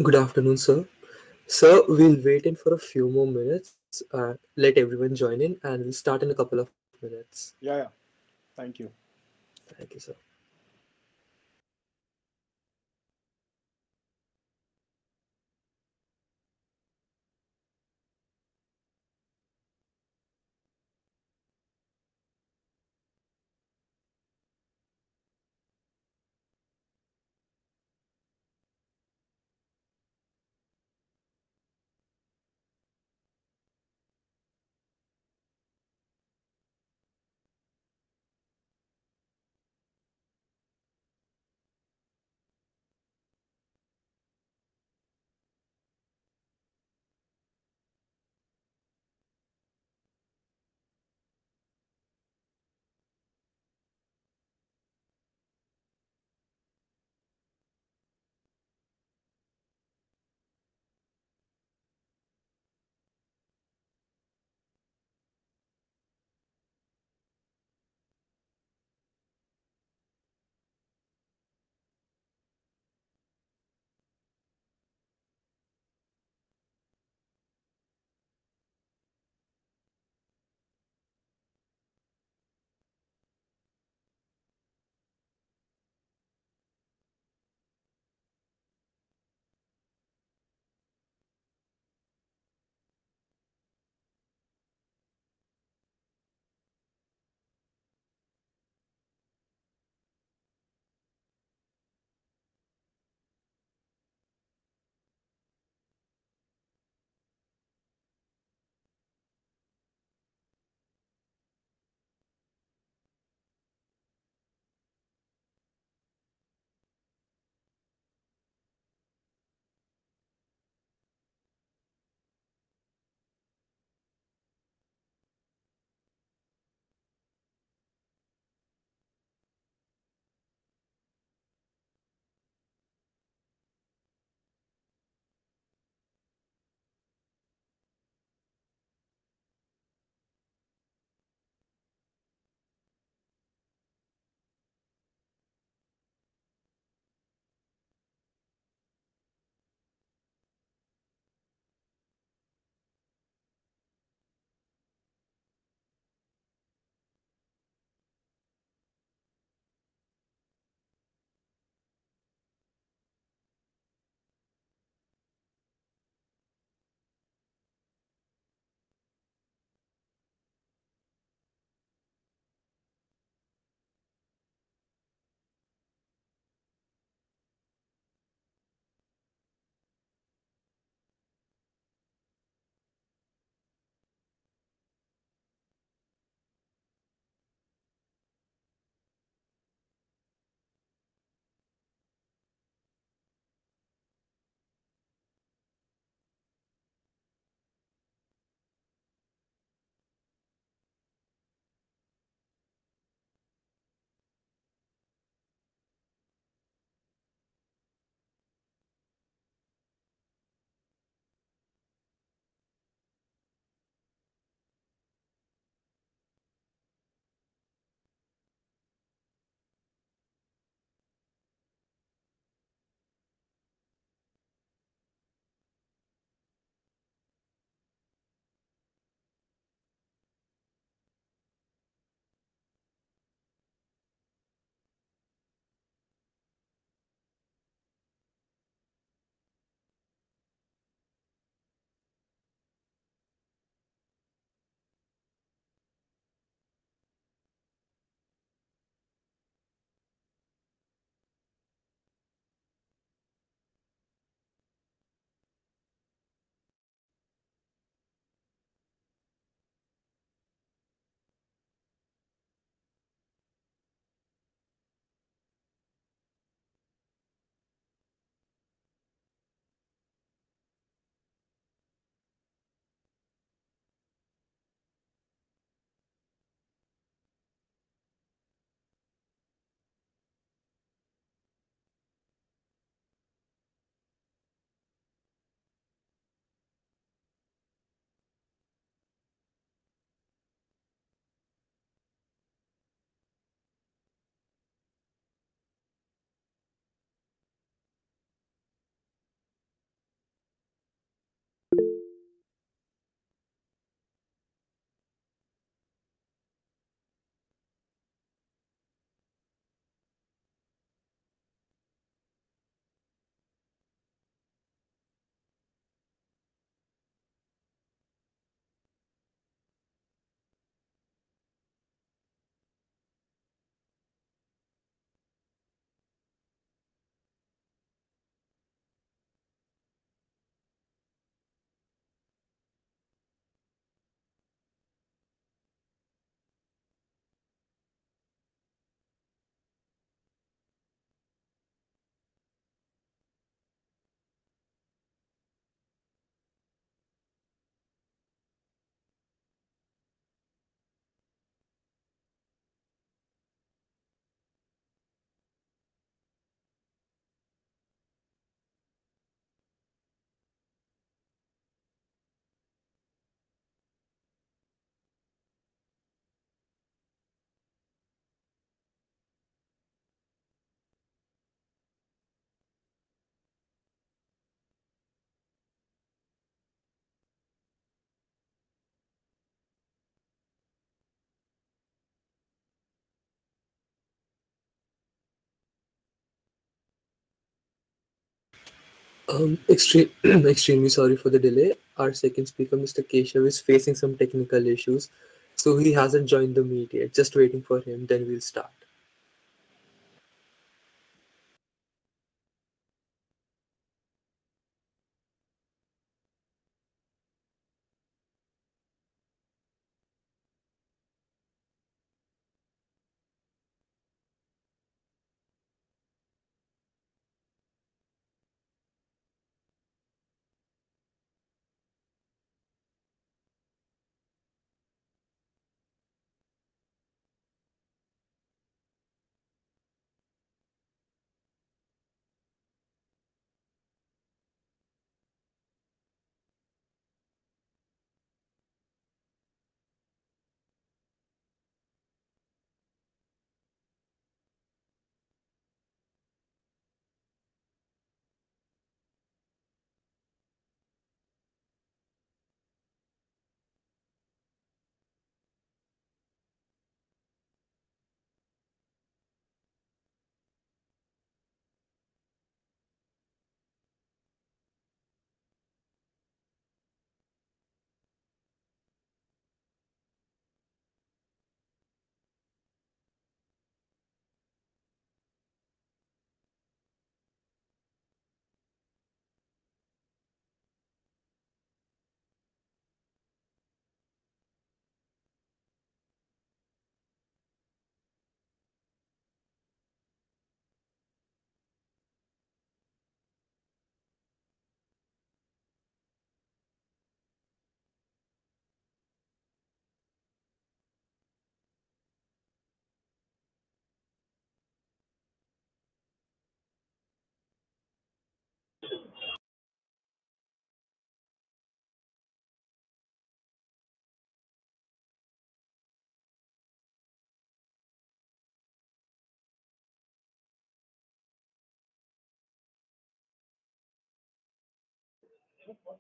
Good afternoon, sir. Sir, we'll wait in for a few more minutes and let everyone join in, and we'll start in a couple of minutes. Yeah, yeah. Thank you. Thank you, sir. Extremely sorry for the delay. Our second speaker, Mr. Keshav, is facing some technical issues, so he hasn't joined the meet yet. Just waiting for him, then we'll start.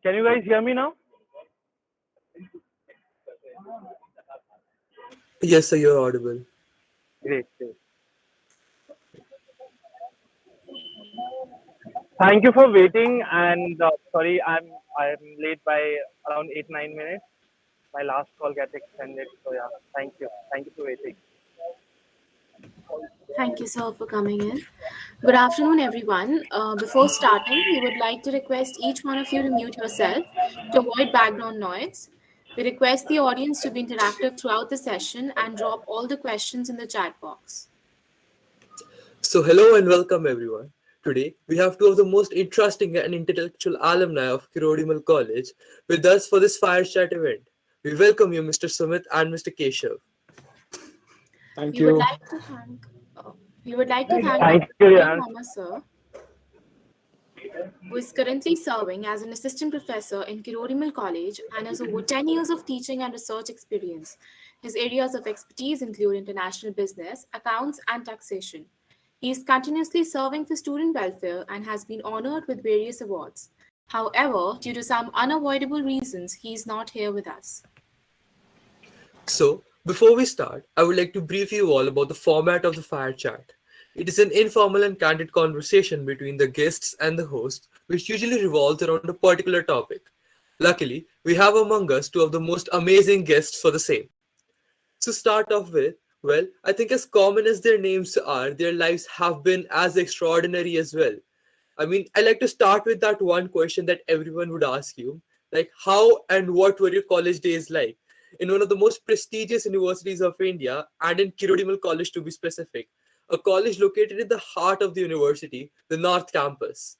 Can you guys hear me now? Yes, sir, you're audible. Great, great. Thank you for waiting. And sorry, I'm late by around 8 9 minutes. My last call got extended, so yeah. Thank you for waiting. Thank you, sir, for coming in. Good afternoon, everyone. Before starting, we would like to request each one of you to mute yourself to avoid background noise. We request the audience to be interactive throughout the session and drop all the questions in the chat box. So, hello and welcome everyone. Today, we have two of the most interesting and intellectual alumni of Kirodimal College with us for this Firechat event. We welcome you, Mr. Sumit and Mr. Keshav. Thank We would you. like to thank we would like to thank Thank Dr. you, Sunil Ryan. Mama, sir, who is currently serving as an assistant professor in Kirodimal College and has over 10 years of teaching and research experience. His areas of expertise include international business, accounts, and taxation. He is continuously serving for student welfare and has been honored with various awards. However, due to some unavoidable reasons, he is not here with us. So, before we start, I would like to brief you all about the format of the Fire Chat. It is an informal and candid conversation between the guests and the host, which usually revolves around a particular topic. Luckily, we have among us two of the most amazing guests for the same. To start off with, well, I think as common as their names are, their lives have been as extraordinary as well. I mean, I like to start with that one question that everyone would ask you, like how and what were your college days like? In one of the most prestigious universities of India, and in Kirodimal College to be specific, a college located in the heart of the university, the North Campus.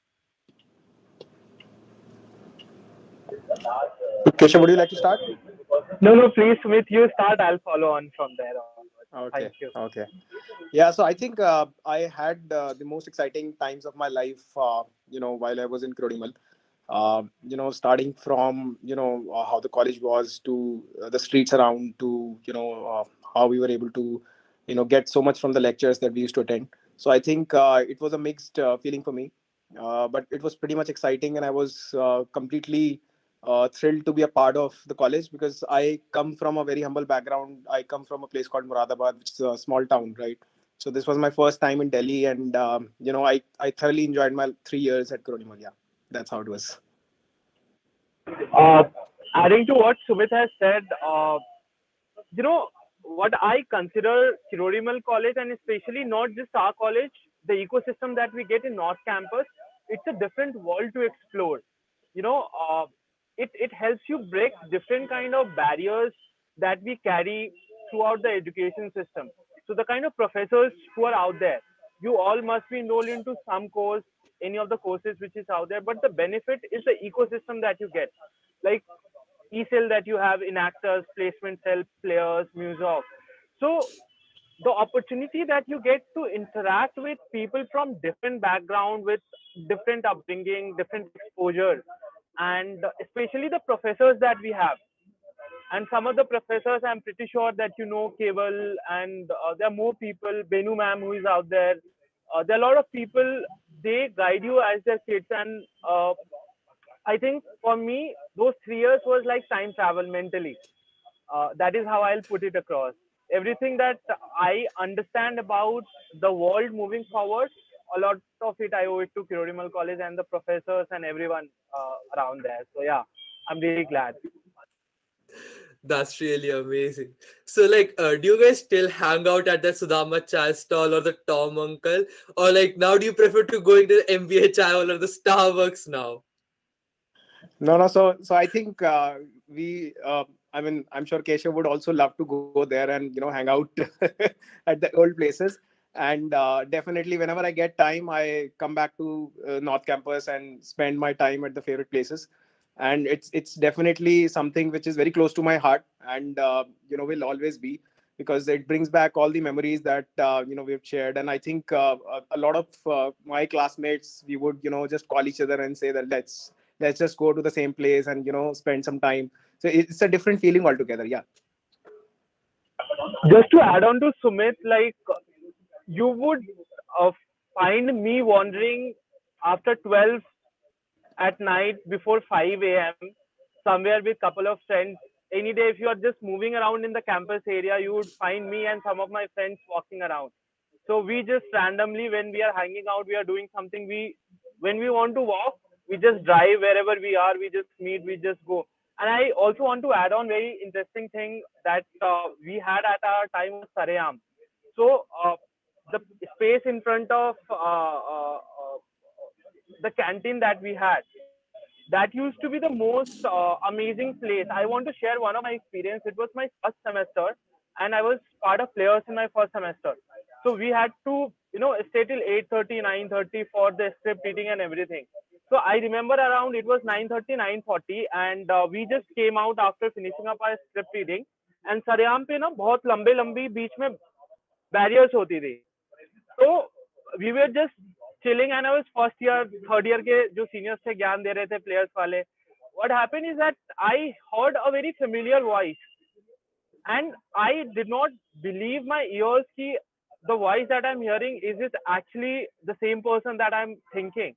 Keshav, would you like to start? No, no, please, Sumit, you start. I'll follow on from there onwards. Thank Okay. you. Okay. Yeah. So I think I had the most exciting times of my life. While I was in Krodimal. Starting from how the college was to the streets around to how we were able to get so much from the lectures that we used to attend. So I think it was a mixed feeling for me, but it was pretty much exciting, and I was completely thrilled to be a part of the college because I come from a very humble background. I come from a place called Muradabad, which is a small town, right? So this was my first time in Delhi, and I thoroughly enjoyed my 3 years at Coronimal. Yeah. that's how it was. Uh, Adding to what Sumit has said, you know what I consider Kirorimal College, and especially not just our college, the ecosystem that we get in North Campus, it's a different world to explore. You know, it helps you break different kind of barriers that we carry throughout the education system. So the kind of professors who are out there, you all must be enrolled into some course, any of the courses which is out there. But the benefit is the ecosystem that you get, like e-cell that you have in actors, placement cell, players, music. So the opportunity that you get to interact with people from different background, with different upbringing, different exposure, and especially the professors that we have. And some of the professors, I'm pretty sure that you know Keval, and there are more people, Benu ma'am, who is out there. There are a lot of people, they guide you as their kids. And I think for me, those 3 years was like time travel mentally. That is how I'll put it across. Everything that I understand about the world moving forward, a lot of it I owe it to Kirorimal College and the professors and everyone around there. So yeah, I'm really glad. That's really amazing. So, like, do you guys still hang out at the Sudama chai stall or the Tom Uncle? Or, like, now do you prefer to going to the MBA chai hall or the Starbucks now? No, no. So I think we. I mean, I'm sure Keshav would also love to go there and hang out at the old places. And definitely, whenever I get time, I come back to North Campus and spend my time at the favorite places. And it's definitely something which is very close to my heart, and will always be, because it brings back all the memories that we've shared. And I think a lot of my classmates, we would just call each other and say that let's just go to the same place and spend some time. So it's a different feeling altogether. Yeah. Just to add on to Sumit, like you would uh, find me wandering after 12 at night before 5 a.m. somewhere with couple of friends. Any day, if you are just moving around in the campus area, you would find me and some of my friends walking around. So we just randomly, when we are hanging out, we are doing something. When we want to walk, we just drive wherever we are. We just meet. We just go. And I also want to add on very interesting thing that we had at our time was Sarayam. So the space in front of the canteen that we had, that used to be the most amazing place. I want to share one of my experience. It was my first semester, and I was part of players in my first semester. So we had to, stay till 8:30, 9:30 for the script reading and everything. So I remember around it was 9:30, 9:40, and we just came out after finishing up our script reading. And Saryam पे ना बहुत लंबे लंबी बीच में barriers होती थी. तो we were just chilling, and I was first year, third year के जो seniors थे ज्ञान दे रहे थे players वाले. What happened is that I heard a very familiar voice, and I did not believe my ears कि the voice that I'm hearing is it actually the same person that I'm thinking.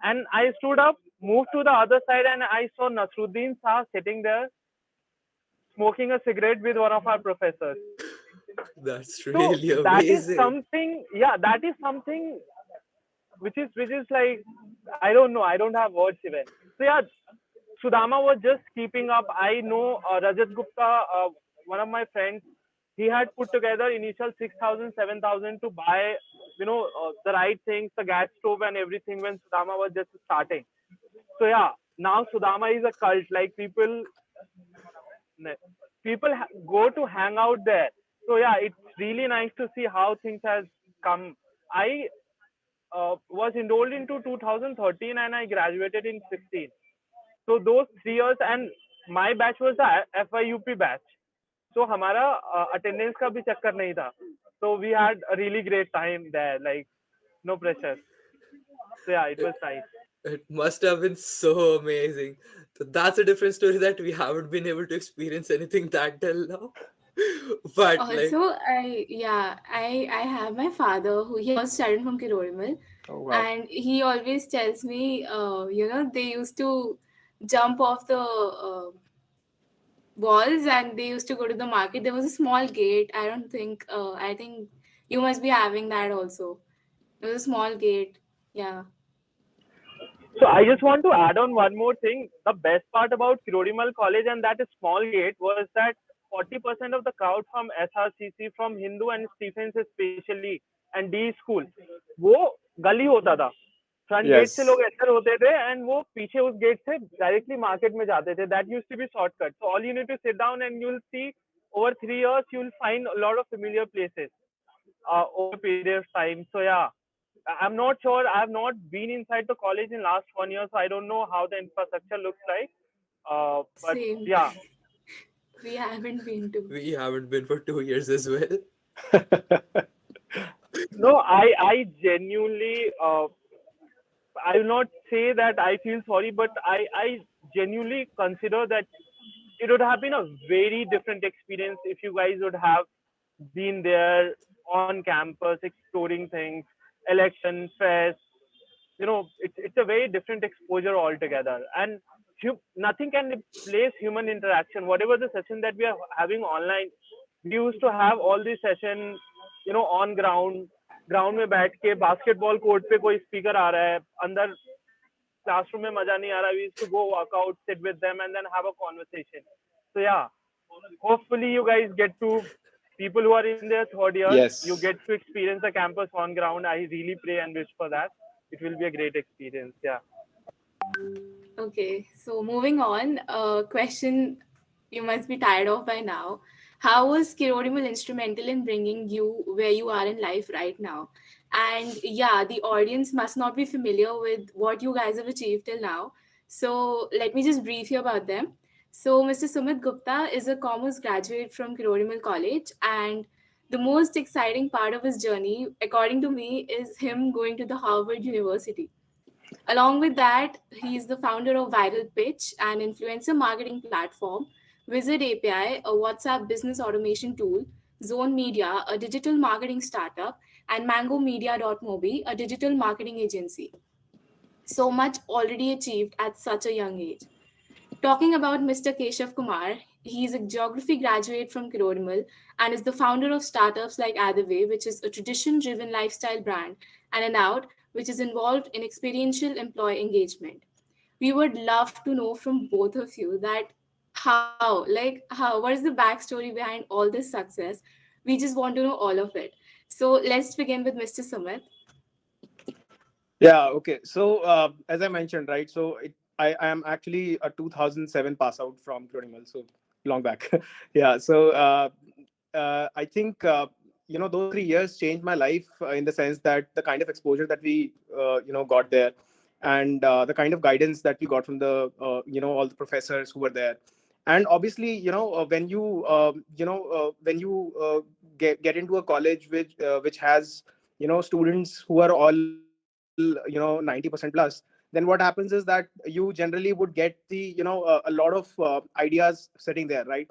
And I stood up, moved to the other side, and I saw Nasruddin Shah sitting there smoking a cigarette with one of our professors. That's So really that is amazing. something, yeah, that is something which is like, I don't know, I don't have words even. So yeah, Sudama was just keeping up. I know Rajat Gupta, one of my friends, he had put together initial 6,000, 7,000 to buy, the right things, the gas stove and everything when Sudama was just starting. So yeah, now Sudama is a cult. Like people go to hang out there. So yeah, it's really nice to see how things has come. I was enrolled into 2013 and I graduated in 16. So those 3 years, and my batch was the FIUP batch. So हमारा attendance का भी चक्कर नहीं था. So we had a really great time there, like no pressure. So yeah, it was nice. It must have been so amazing. So that's a different story that we haven't been able to experience anything that till now. But like, Also, I have my father who he also studied from Kirorimal, Oh wow. and he always tells me, they used to jump off the walls and they used to go to the market. There was a small gate. I don't think. I think you must be having that also. There was a small gate. Yeah. So I just want to add on one more thing. The best part about Kirorimal College and that is small gate was that 40% of the crowd from SRCC, from Hindu and Stephens especially, and D school, वो गली होता था. Front gate से लोग Yes. Enter होते थे and वो पीछे उस गेट से डायरेक्टली मार्केट में जाते थे. That used to be shortcut. So all you need to sit down and you will see over 3 years you will find a lot of familiar places over a period of time. So yeah, I'm not sure. I have not been inside the college in last 1 year, so I don't know how the infrastructure looks like. But Same. yeah, We haven't been to. We haven't been for 2 years as well. no, I genuinely I will not say that I feel sorry, but I genuinely consider that it would have been a very different experience if you guys would have been there on campus exploring things, election, fest. It's a very different exposure altogether, and nothing can replace human interaction. Whatever the session that we are having online, we used to have all these session, on ground में बैठ के basketball court पे कोई speaker आ रहा है अंदर classroom में मजा नहीं आ रहा. We used to go walk out, sit with them, and then have a conversation. So yeah, hopefully you guys get to, people who are in their third year, you Yes. get to experience the campus on ground. I really pray and wish for that. It will be a great experience. Yeah. Okay, so moving on, a question you must be tired of by now. How was Kirorimal instrumental in bringing you where you are in life right now? And yeah, the audience must not be familiar with what you guys have achieved till now. So let me just brief you about them. So Mr. Sumit Gupta is a commerce graduate from Kirorimal College, and the most exciting part of his journey, according to me, is him going to the Harvard University. Along with that, he is the founder of Viral Pitch, an influencer marketing platform, Wizard API, a WhatsApp business automation tool, Zone Media, a digital marketing startup, and MangoMedia.mobi, a digital marketing agency. So much already achieved at such a young age. Talking about Mr. Keshav Kumar, he is a geography graduate from Kirorimal and is the founder of startups like Adaway, which is a tradition driven lifestyle brand, and an out, which is involved in experiential employee engagement. We would love to know from both of you that what is the backstory behind all this success? We just want to know all of it. So let's begin with Mr. Sumit. Yeah. Okay. So as I mentioned, right? So I am actually a 2007 pass out from Cronimal, so long back. Yeah. So I think those 3 years changed my life in the sense that the kind of exposure that we got there, and the kind of guidance that we got from the all the professors who were there. And obviously, when you get into a college which has students who are all 90% plus, then what happens is that you generally would get the a lot of ideas sitting there, right?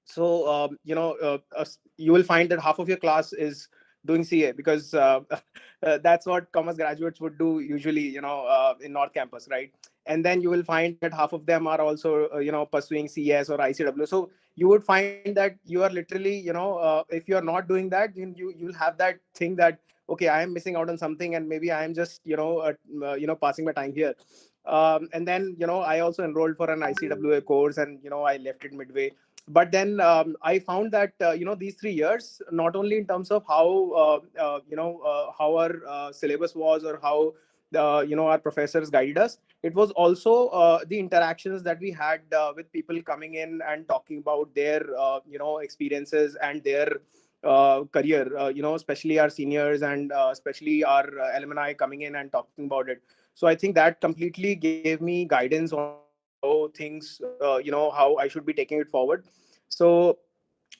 So you will find that half of your class is doing CA because that's what commerce graduates would do usually, in North Campus, right? And then you will find that half of them are also pursuing CS or ICW. So you would find that you are literally, if you are not doing that, then you'll have that thing that, okay, I am missing out on something, and maybe I am just passing my time here. And then I also enrolled for an ICWA course, and I left it midway. But then I found that these 3 years, not only in terms of how our syllabus was, or how our professors guided us, it was also the interactions that we had with people coming in and talking about their experiences and their career, especially our seniors, and especially our alumni coming in and talking about it. So I think that completely gave me guidance on how things, how I should be taking it forward. So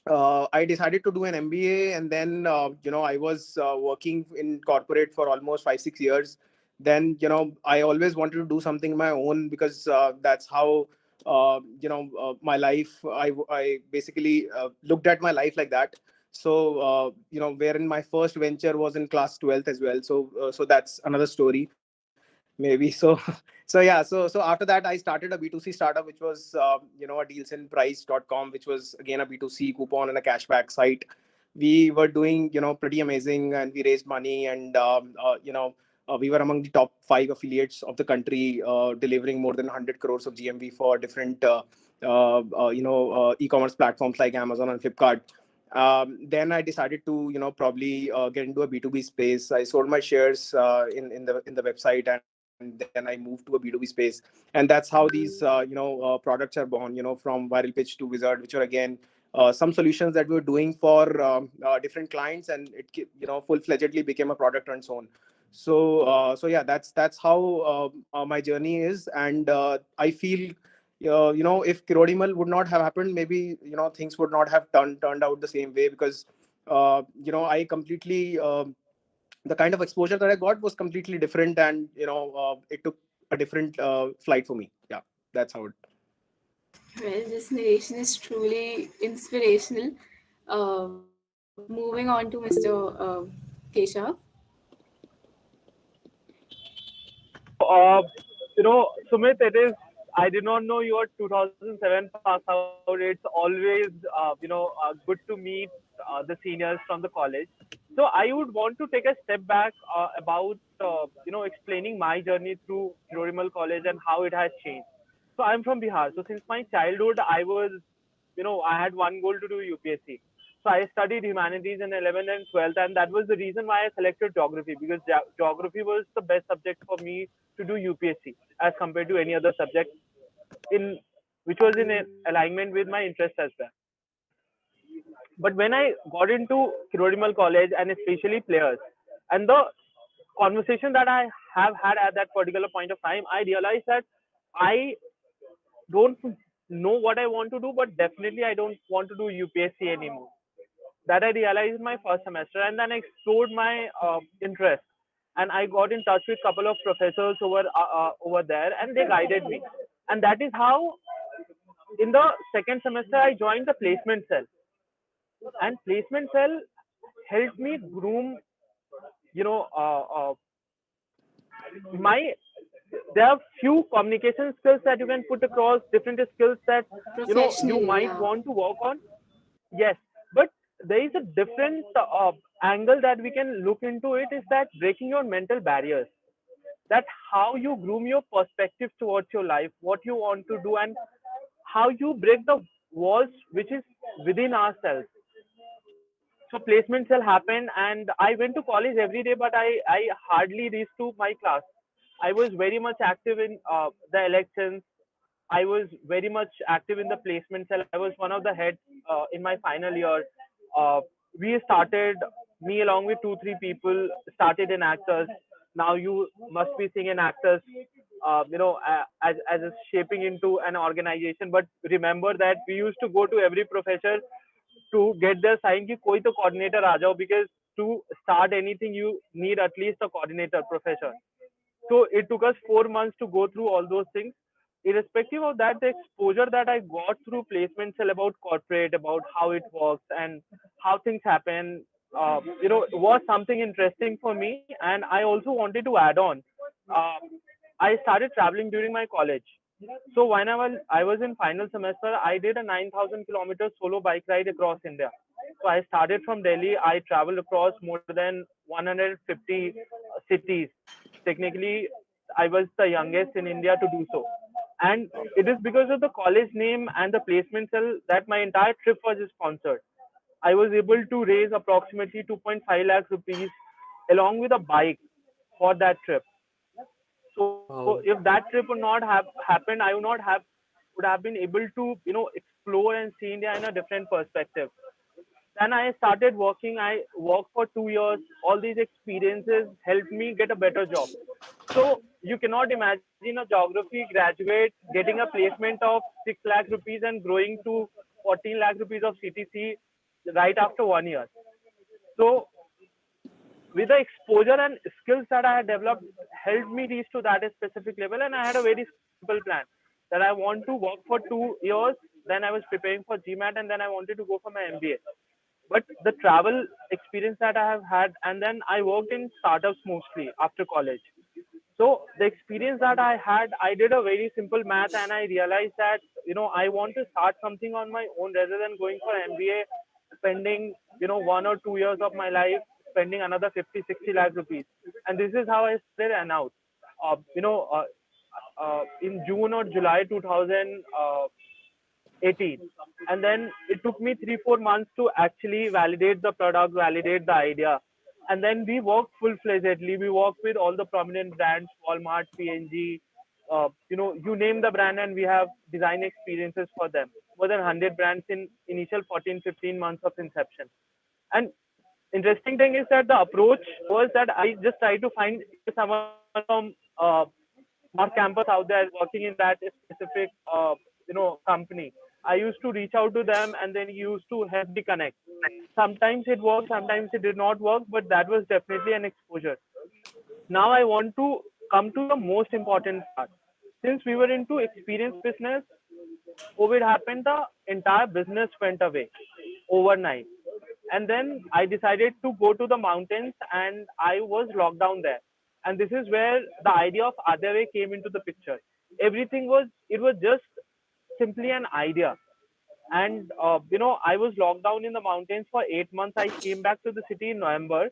I decided to do an MBA, and then I was working in corporate for almost 5-6 years. Then I always wanted to do something of my own, because that's how my life. I basically looked at my life like that. So wherein my first venture was in class 12th as well. So that's another story, maybe. So so yeah. So after that, I started a B2C startup, which was a dealsinprice.com, which was again a B2C coupon and a cashback site. We were doing pretty amazing, and we raised money, and We were among the top 5 affiliates of the country, delivering more than 100 crores of GMV for different e-commerce platforms like Amazon and Flipkart. Then I decided to probably get into a B2B space. I sold my shares in the website, and then I moved to a B2B space. And that's how these products are born, from Viral Pitch to Wizard, which are again some solutions that we were doing for different clients, and it full-fledgedly became a product on its own. So yeah, that's how my journey is. And I feel if Kirodimal would not have happened, maybe things would not have turned out the same way, because I completely the kind of exposure that I got was completely different, and it took a different flight for me. Yeah, that's how it. Well, this narration is truly inspirational. Moving on to Mr. Keshav. Sumit, it is. I did not know you are 2007 pass out. It's always, good to meet the seniors from the college. So I would want to take a step back about, explaining my journey through Kirorimal College and how it has changed. So I'm from Bihar. So since my childhood, I had one goal to do UPSC. So I studied humanities in 11th and 12th, and that was the reason why I selected geography, because geography was the best subject for me to do UPSC as compared to any other subject in which was in alignment with my interest as well. But when I got into Kirodimal College and especially players and the conversation that I have had at that particular point of time, I realized that I don't know what I want to do, but definitely I don't want to do UPSC anymore. That I realized in my first semester, and then I explored my interest, and I got in touch with a couple of professors over there, and they guided me, and that is how in the second semester I joined the placement cell, and placement cell helped me groom, you know, my there are few communication skills that you can put across, different skills that you Professionally, might yeah. want to work on. Yes, but there is a different angle that we can look into it, is that breaking your mental barriers. That how you groom your perspective towards your life, what you want to do, and how you break the walls which is within ourselves. So placement cell happened, and I went to college every day, but I hardly reached to my class. I was very much active in the elections. I was very much active in the placement cell. I was one of the heads in my final year. Uh, we started, me along with two, three people, started in actors. Now you must be seeing in actors, as a shaping into an organization. But remember that we used to go to every professor to get their sign ki koi to coordinator aa jao, because to start anything you need at least a coordinator professor. So it took us 4 months to go through all those things. Irrespective of that, the exposure that I got through placement cell about corporate, about how it works and how things happen, was something interesting for me. And I also wanted to add on. Uh, I started traveling during my college. So when I was in final semester, I did a 9,000 kilometer solo bike ride across India. So I started from Delhi. I traveled across more than 150 cities. Technically, I was the youngest in India to do so. And it is because of the college name and the placement cell that my entire trip was sponsored. I was able to raise approximately 2.5 lakh rupees along with a bike for that trip. So if Wow. that trip would not have happened, I would have been able to explore and see India in a different perspective. Then I started working. I worked for 2 years. All these experiences helped me get a better job. So you cannot imagine a geography graduate getting a placement of 6 lakh rupees and growing to 14 lakh rupees of CTC right after 1 year. So with the exposure and skills that I had developed helped me reach to that specific level. And I had a very simple plan that I want to work for 2 years. Then I was preparing for GMAT, and then I wanted to go for my MBA. But the travel experience that I have had, and then I worked in startups mostly after college. So the experience that I had, I did a very simple math, and I realized that I want to start something on my own rather than going for MBA, spending 1 or 2 years of my life spending another 50, 60 lakh rupees. And this is how I started an out. You know, in June or July 2018. And then it took me 3, 4 months to actually validate the product, validate the idea. And then we worked full fledgedly. We worked with all the prominent brands, Walmart, P&G, you know, you name the brand, and we have design experiences for them. More than 100 brands in initial 14, 15 months of inception. And interesting thing is that the approach was that I just tried to find someone from North Campus out there working in that specific company. I used to reach out to them, and then used to help me connect. Sometimes it worked, sometimes it did not work, but that was definitely an exposure. Now I want to come to the most important part. Since we were into experience business, COVID happened, the entire business went away overnight. And then I decided to go to the mountains, and I was locked down there. And this is where the idea of other way came into the picture. Everything was, it was just simply an idea. And I was locked down in the mountains for 8 months. I came back to the city in November.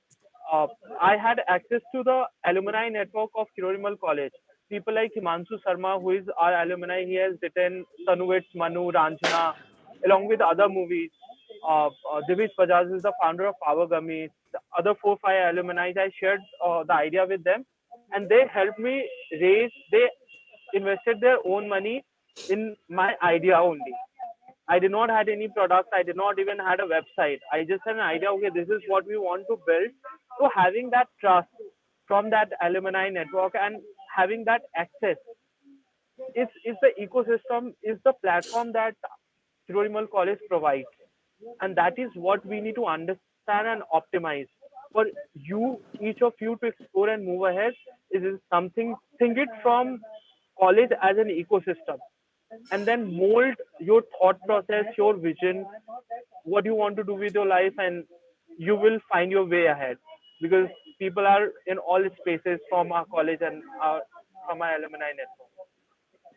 uh, I had access to the alumni network of Kirorimal College. People like Himanshu Sharma, who is our alumni, he has written Tanuwits, Manu, Ranjana, along with other movies. Divish Bajaj is the founder of Power Gummy. The other 4, 5 alumni, I shared the idea with them, and they helped me raise. They invested their own money in my idea only. I did not had any products. I did not even had a website. I just had an idea. Okay, this is what we want to build. So having that trust from that alumni network and having that access is the ecosystem, is the platform that Kirorimal College provides, and that is what we need to understand and optimize. For you, each of you, to explore and move ahead, is something. Think it from college as an ecosystem, and then mold your thought process, your vision, what you want to do with your life, and you will find your way ahead. Because people are in all spaces from our college and from our alumni network.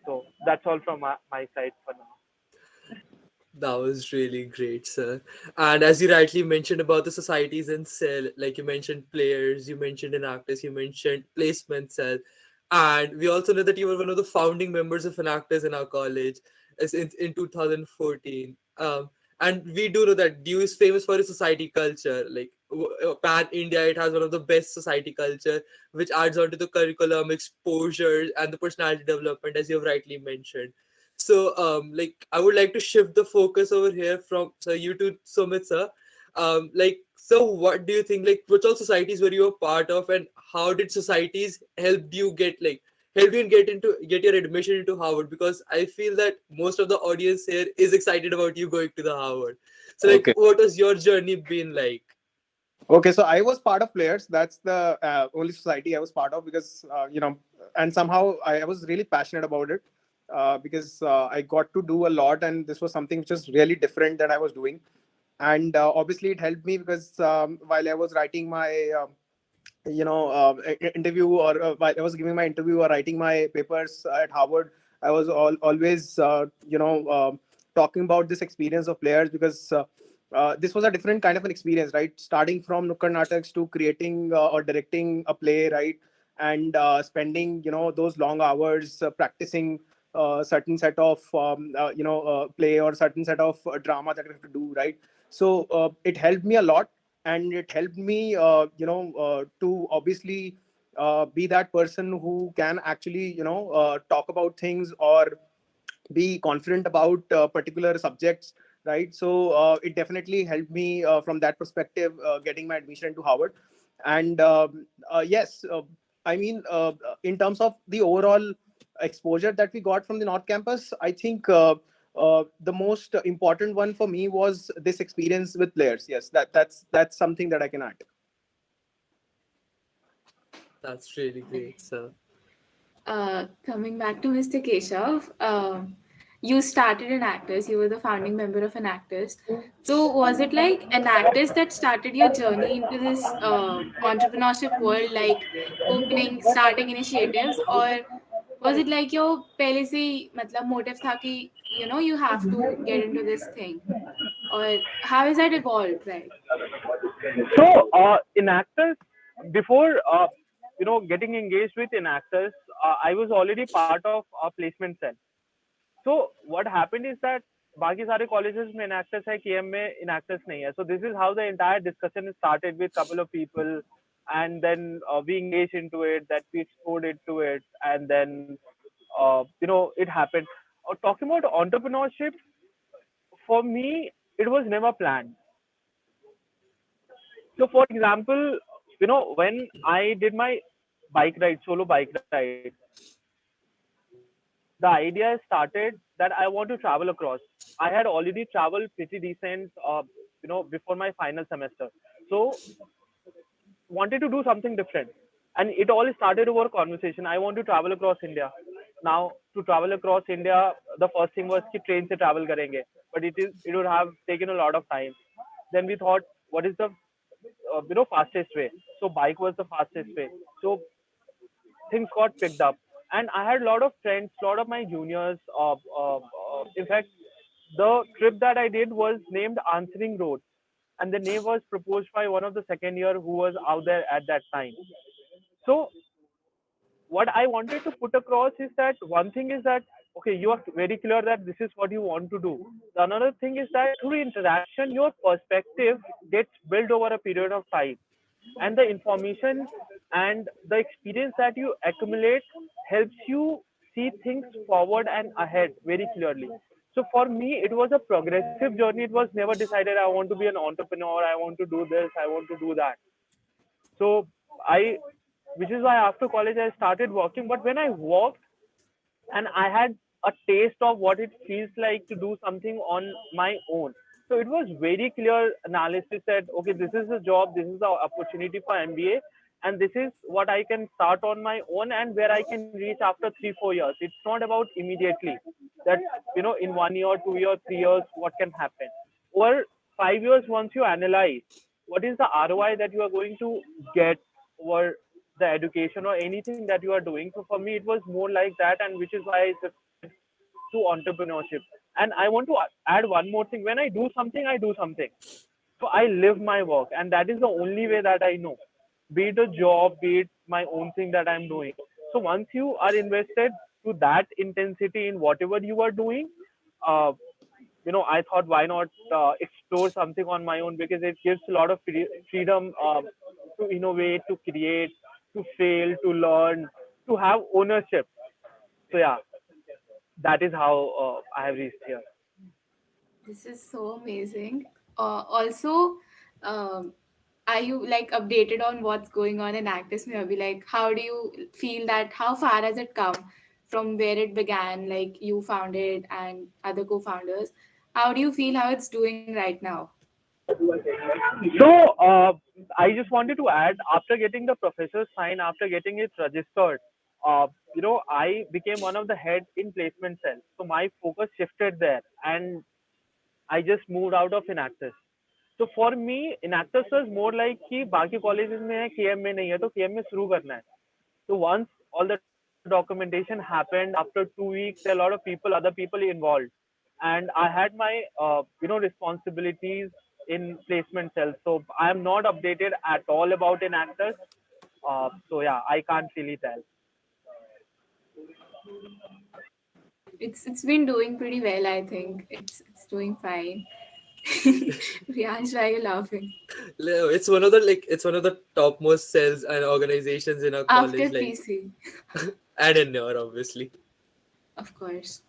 So that's all from my side for now. That was really great, sir. And as you rightly mentioned about the societies and cell, like you mentioned players, you mentioned enactors, you mentioned placement cell, and we also know that you were one of the founding members of enactors in our college in 2014. And we do know that DU is famous for its society culture. Like pan India, it has one of the best society culture, which adds on to the curriculum, exposure, and the personality development, as you have rightly mentioned. So, like, I would like to shift the focus over here from so you to Sumit, sir. Like, so what do you think? Like, which all societies were you a part of, and how did societies help you get your admission into Harvard? Because I feel that most of the audience here is excited about you going to the Harvard. So, like, Okay. what has your journey been like? Okay, so I was part of Players. That's the only society I was part of because and somehow I was really passionate about it because I got to do a lot, and this was something which was really different that I was doing, and obviously it helped me because while I was writing my interview, or while I was giving my interview or writing my papers at Harvard, I was always talking about this experience of Players because this was a different kind of an experience, right? Starting from Nukkad Nataks to creating or directing a play, right? And spending those long hours practicing certain set of play or certain set of drama that we have to do, right? So it helped me a lot, and it helped me to obviously be that person who can actually talk about things or be confident about particular subjects, right? So it definitely helped me from that perspective, getting my admission into Harvard. And yes, I mean, in terms of the overall exposure that we got from the North Campus, I think the most important one for me was this experience with Players. Yes, that's something that I can add. That's really great, sir. Coming back to Mr. Keshav, you started in Actors. You were the founding member of an Actors. So was it like an Actors that started your journey into this entrepreneurship world, like starting initiatives, or was it like your पहले से ही मतलब motive था कि you have to get into this thing? or how has that evolved, right? So, in actors, before getting engaged with in actors, I was already part of a placement cell. So what happened is that बाकी सारे colleges में in actors है, KM में in actors नहीं है. So this is how the entire discussion started with couple of people, and then we engaged into it, that we explored into it, and then it happened. Talking about entrepreneurship, for me, it was never planned. So, for example, when I did my bike ride, solo bike ride, the idea started that I want to travel across. I had already traveled pretty decent, before my final semester. So, wanted to do something different. And it all started over conversation. I want to travel across India. Now, to travel across India, the first thing was कि train से travel करेंगे. But it would have taken a lot of time. Then we thought, what is the fastest way? So bike was the fastest way. So things got picked up, and I had a lot of friends, a lot of my juniors. In fact, the trip that I did was named Answering Road, and the name was proposed by one of the second year who was out there at that time. So what I wanted to put across is that one thing is that okay, you are very clear that this is what you want to do. The another thing is that through interaction, your perspective gets built over a period of time, and the information and the experience that you accumulate helps you see things forward and ahead very clearly. So for me, it was a progressive journey. It was never decided I want to be an entrepreneur, I want to do this, I want to do that. So I, which is why after college I started working. But when I worked and I had a taste of what it feels like to do something on my own. So it was very clear analysis that okay, this is the job, this is the opportunity for MBA, and this is what I can start on my own and where I can reach after 3-4 years. It's not about immediately that in 1 year, 2 years, 3 years, what can happen. Over 5 years, once you analyze what is the ROI that you are going to get over the education or anything that you are doing. So for me, it was more like that, and which is why I shifted to entrepreneurship. And I want to add one more thing. When I do something, I do something. So I live my work, and that is the only way that I know. Be it a job, be it my own thing that I'm doing. So once you are invested to that intensity in whatever you are doing, uh, I thought why not explore something on my own, because it gives a lot of freedom to innovate, to create, to fail, to learn, to have ownership. So yeah, that is how I have reached here. This is so amazing. Also, um, are you like updated on what's going on in Actis? Maybe like, how do you feel that? How far has it come from where it began? Like you founded and other co-founders. How do you feel how it's doing right now? So I just wanted to add, after getting the professor's sign, after getting it registered, I became one of the head in placement cell. So my focus shifted there, and I just moved out of Inactus. So for me, Inactus was more like कि बाकी colleges में है, KM में नहीं है, तो KM में शुरू करना है. So once all the documentation happened, after 2 weeks, there are a lot of other people involved, and I had my responsibilities in placement cells. So I am not updated at all about in actors. So yeah, I can't really tell. It's been doing pretty well, I think. It's doing fine. Riyansh, why are you laughing? It's one of the topmost cells and organizations in our After college, like, PC, and in your obviously. of course.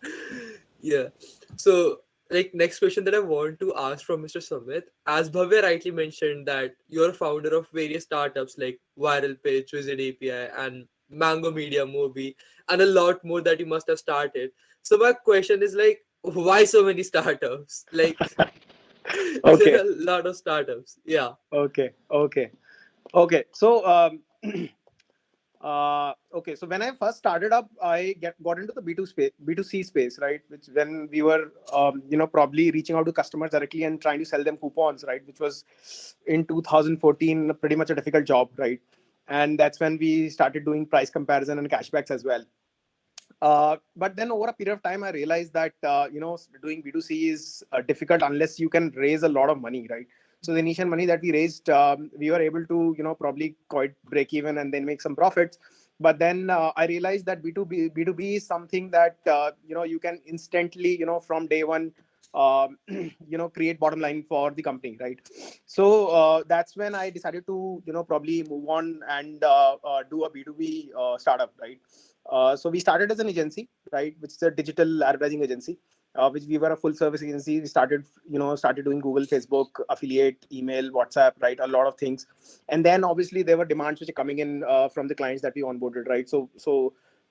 Yeah. So, like, next question that I want to ask from Mr. Sumit, as Bhavya rightly mentioned that you're a founder of various startups like Viral Pitch, Wizard API, and Mango Media Movie, and a lot more that you must have started. So my question is like, why so many startups? Like, there are Okay, a lot of startups. Yeah. okay. So, okay. So when I first started up, I got into the B2C space, right? Which when we were, probably reaching out to customers directly and trying to sell them coupons, right? Which was in 2014, pretty much a difficult job, right? And that's when we started doing price comparison and cashbacks as well. But then over a period of time, I realized that doing B2C is difficult unless you can raise a lot of money, right? So the initial money that we raised, we were able to probably quite break even and then make some profits. But then I realized that B2B is something that you can instantly from day one create bottom line for the company, right? So that's when I decided to probably move on and do a B2B startup, right? So we started as an agency, right, which is a digital advertising agency, which we were a full service agency. We started doing Google, Facebook, affiliate, email, WhatsApp, right, a lot of things. And then obviously there were demands which are coming in from the clients that we onboarded, right? So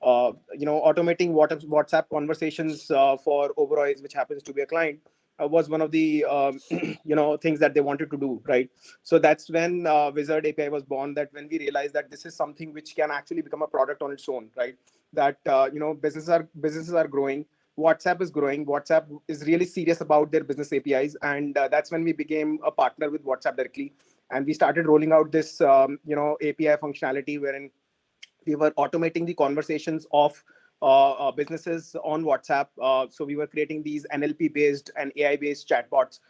automating WhatsApp conversations for Oberoi's, which happens to be a client, was one of the things that they wanted to do, right? So that's when Wizard API was born. That when we realized that this is something which can actually become a product on its own, right? That businesses are growing. WhatsApp is growing. WhatsApp is really serious about their business APIs, and that's when we became a partner with WhatsApp directly, and we started rolling out this API functionality wherein we were automating the conversations of businesses on WhatsApp. So we were creating these NLP based and AI based chatbots.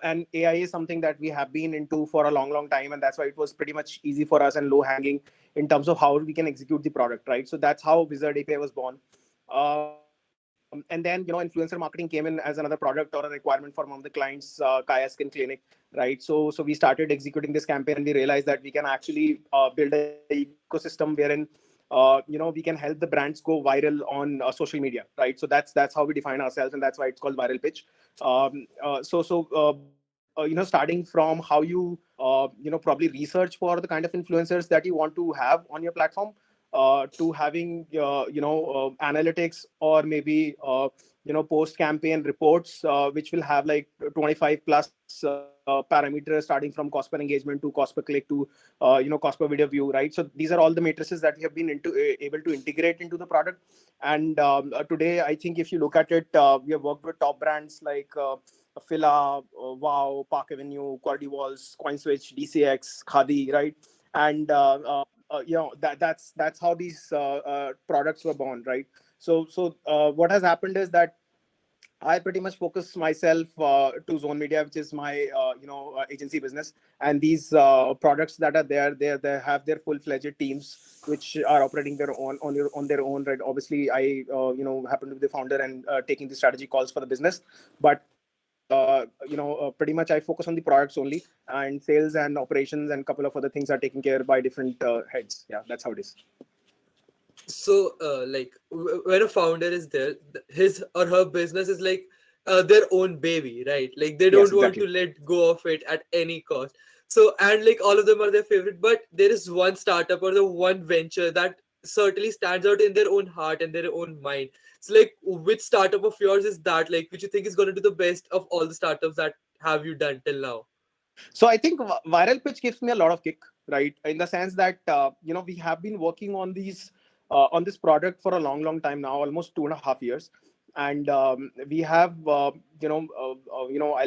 And AI is something that we have been into for a long, long time. And that's why it was pretty much easy for us and low hanging in terms of how we can execute the product, right? So that's how Wizard API was born. And then, influencer marketing came in as another product or a requirement for one of the clients, Kaya Skin Clinic, right? So we started executing this campaign and we realized that we can actually build an ecosystem wherein we can help the brands go viral on social media, right? So that's how we define ourselves, and that's why it's called viral pitch. Starting from how you probably research for the kind of influencers that you want to have on your platform, to having analytics, or maybe post campaign reports which will have like 25 plus parameters, starting from cost per engagement to cost per click to cost per video view, right? So these are all the matrices that we have been able to integrate into the product. And today, I think if you look at it, we have worked with top brands like Fila, Wow, Park Avenue, Quality Walls, CoinSwitch, DCX, Khadi, right? And that's how these products were born, right? So what has happened is that I pretty much focus myself to Zone Media, which is my agency business, and these products that are there, they have their full fledged teams which are operating their own on their own, right? Obviously, I happen to be the founder and taking the strategy calls for the business, but pretty much I focus on the products only, and sales and operations and a couple of other things are taken care by different heads. Yeah, that's how it is. So when a founder is there, his or her business is like their own baby, right? Like they Yes, don't want to exactly. let go of it at any cost. So, and like all of them are their favorite, but there is one startup or the one venture that certainly stands out in their own heart and their own mind. So like which startup of yours is that, like, which you think is going to do the best of all the startups that have you done till now? So I think viral pitch gives me a lot of kick, right? In the sense that we have been working on this product for a long, long time now, almost 2.5 years, and we have I'll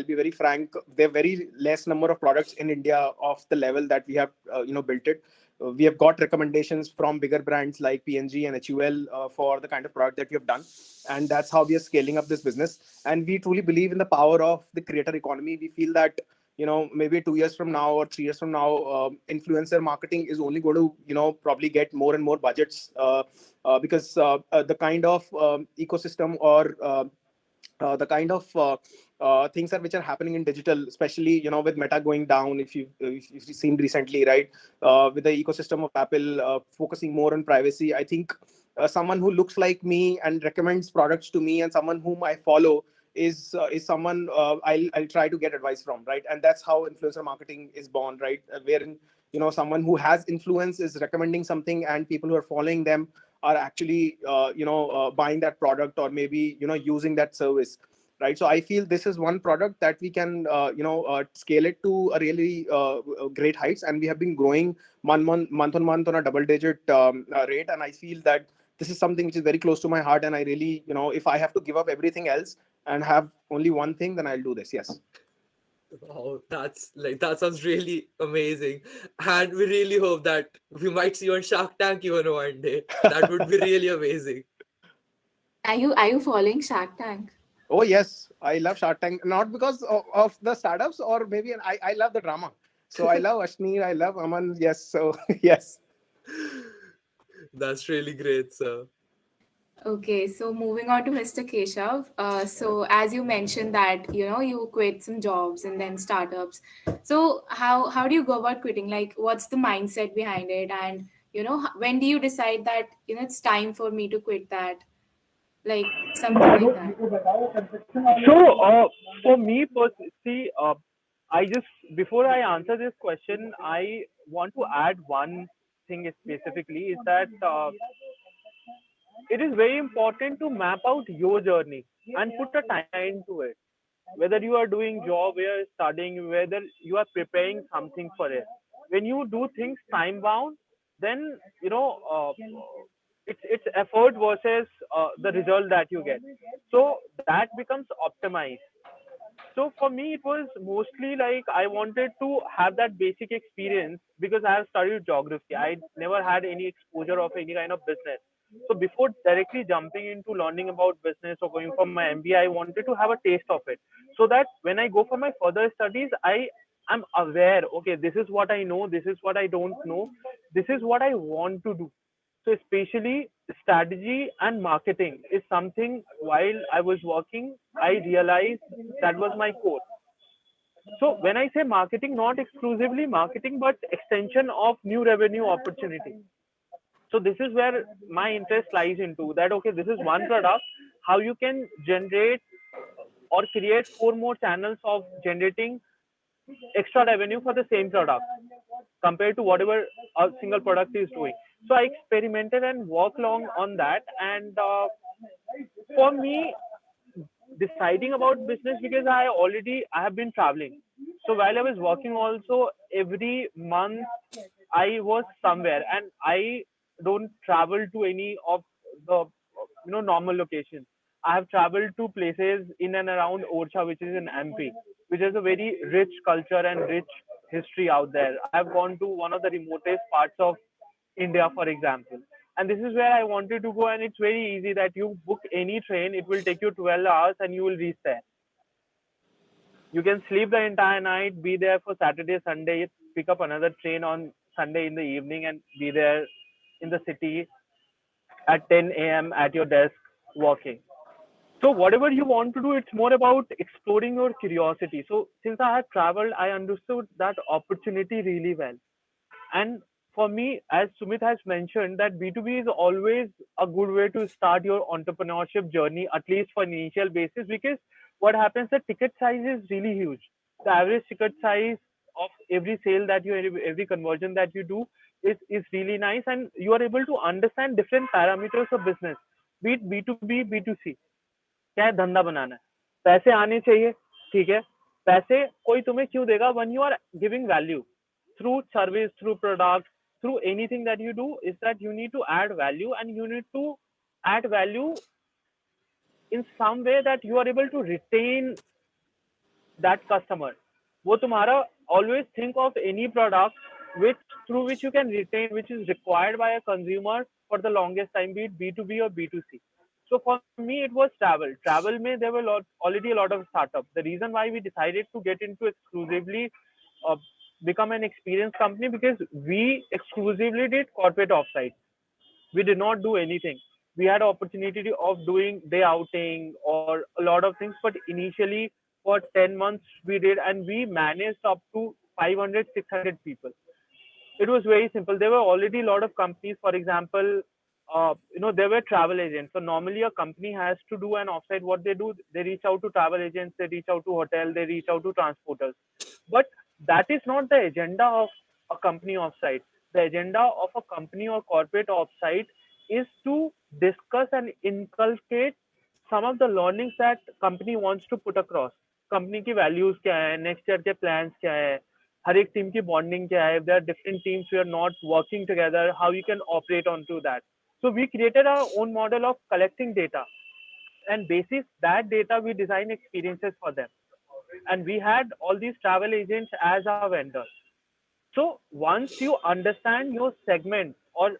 be very frank. There are very less number of products in India of the level that we have built it. We have got recommendations from bigger brands like PNG and HUL for the kind of product that we have done, and that's how we are scaling up this business. And we truly believe in the power of the creator economy. We feel that maybe 2 years from now or 3 years from now, influencer marketing is only going to probably get more and more budgets, because the kind of ecosystem, or the kind of things which are happening in digital, especially with Meta going down, if you've seen recently, right? With the ecosystem of Apple focusing more on privacy, I think someone who looks like me and recommends products to me, and someone whom I follow is someone I'll try to get advice from, right? And that's how influencer marketing is born, right? Wherein someone who has influence is recommending something, and people who are following them are actually buying that product, or maybe using that service, right? So I feel this is one product that we can scale it to a really great heights, and we have been growing month on month on a double digit rate. And I feel that this is something which is very close to my heart, and I really, if I have to give up everything else and have only one thing, then I'll do this. Yes. Wow, that's like that sounds really amazing. And we really hope that we might see you on Shark Tank even one day. That would be really amazing. Are you following Shark Tank? Oh yes, I love Shark Tank, not because of the startups, or maybe I love the drama. So I love Ashneer, I love Aman. Yes, so yes. That's really great, sir. Okay, so moving on to Mr. Keshav. So as you mentioned that you quit some jobs and then startups. So how do you go about quitting? Like, what's the mindset behind it? And when do you decide that it's time for me to quit that? Like something like that. So, for me, see, I just before I answer this question, I want to add one thing specifically is that it is very important to map out your journey and put a timeline to it. Whether you are doing job, whether you're studying, whether you are preparing something for it. When you do things time bound, then it's effort versus the result that you get. So that becomes optimized. So for me, it was mostly like I wanted to have that basic experience because I have studied geography. I never had any exposure of any kind of business. So before directly jumping into learning about business or going for my MBA, I wanted to have a taste of it, so that when I go for my further studies, am aware. Okay, this is what I know. This is what I don't know. This is what I want to do. So especially strategy and marketing is something while I was working, I realized that was my core. So when I say marketing, not exclusively marketing, but extension of new revenue opportunity. So this is where my interest lies into that. Okay, this is one product. How you can generate or create four more channels of generating extra revenue for the same product compared to whatever a single product is doing. So I experimented and worked along on that. And for me, deciding about business, because I have been traveling. So while I was working also, every month I was somewhere, and I don't travel to any of the normal locations. I have traveled to places in and around Orcha, which is in MP, which has a very rich culture and rich history out there. I have gone to one of the remotest parts of India, for example. And this is where I wanted to go, and it's very easy that you book any train, it will take you 12 hours and you will reach there. You can sleep the entire night, be there for Saturday, Sunday, pick up another train on Sunday in the evening and be there in the city at 10 a.m. at your desk working. So whatever you want to do, it's more about exploring your curiosity. So since I had traveled, I understood that opportunity really well. And for me, as Sumit has mentioned, that B2B is always a good way to start your entrepreneurship journey, at least for initial basis, because what happens, the ticket size is really huge. The average ticket size of every sale that you, every conversion that you do is really nice, and you are able to understand different parameters of business, be it B2B, B2C. क्या है, धंधा बनाना है, पैसे आने चाहिए, ठीक है, पैसे कोई तुम्हें क्यों देगा when you are giving value through service, through product, through anything that you do, is that you need to add value, and you need to add value in some way that you are able to retain that customer. वो तुम्हारा always think of any product which through which you can retain, which is required by a consumer for the longest time, be it B2B or B2C. So for me, it was travel. Travel mein there were already a lot of startups. The reason why we decided to get into exclusively uh, become an experience company, because we exclusively did corporate offsite. We did not do anything. We had opportunity of doing day outing or a lot of things, but initially for 10 months we did, and we managed up to 500, 600 people. It was very simple. There were already a lot of companies. For example, there were travel agents. So normally a company has to do an offsite. What they do, they reach out to travel agents, they reach out to hotel, they reach out to transporters. But that is not the agenda of a company offsite. The agenda of a company or corporate offsite is to discuss and inculcate some of the learnings that company wants to put across. Company की values क्या है, next year के plans क्या है, हर एक team की bonding क्या है, there are different teams we are not working together, how you can operate on to that. So we created our own model of collecting data, and basis that data we design experiences for them. And we had all these travel agents as our vendors. So once you understand your segment or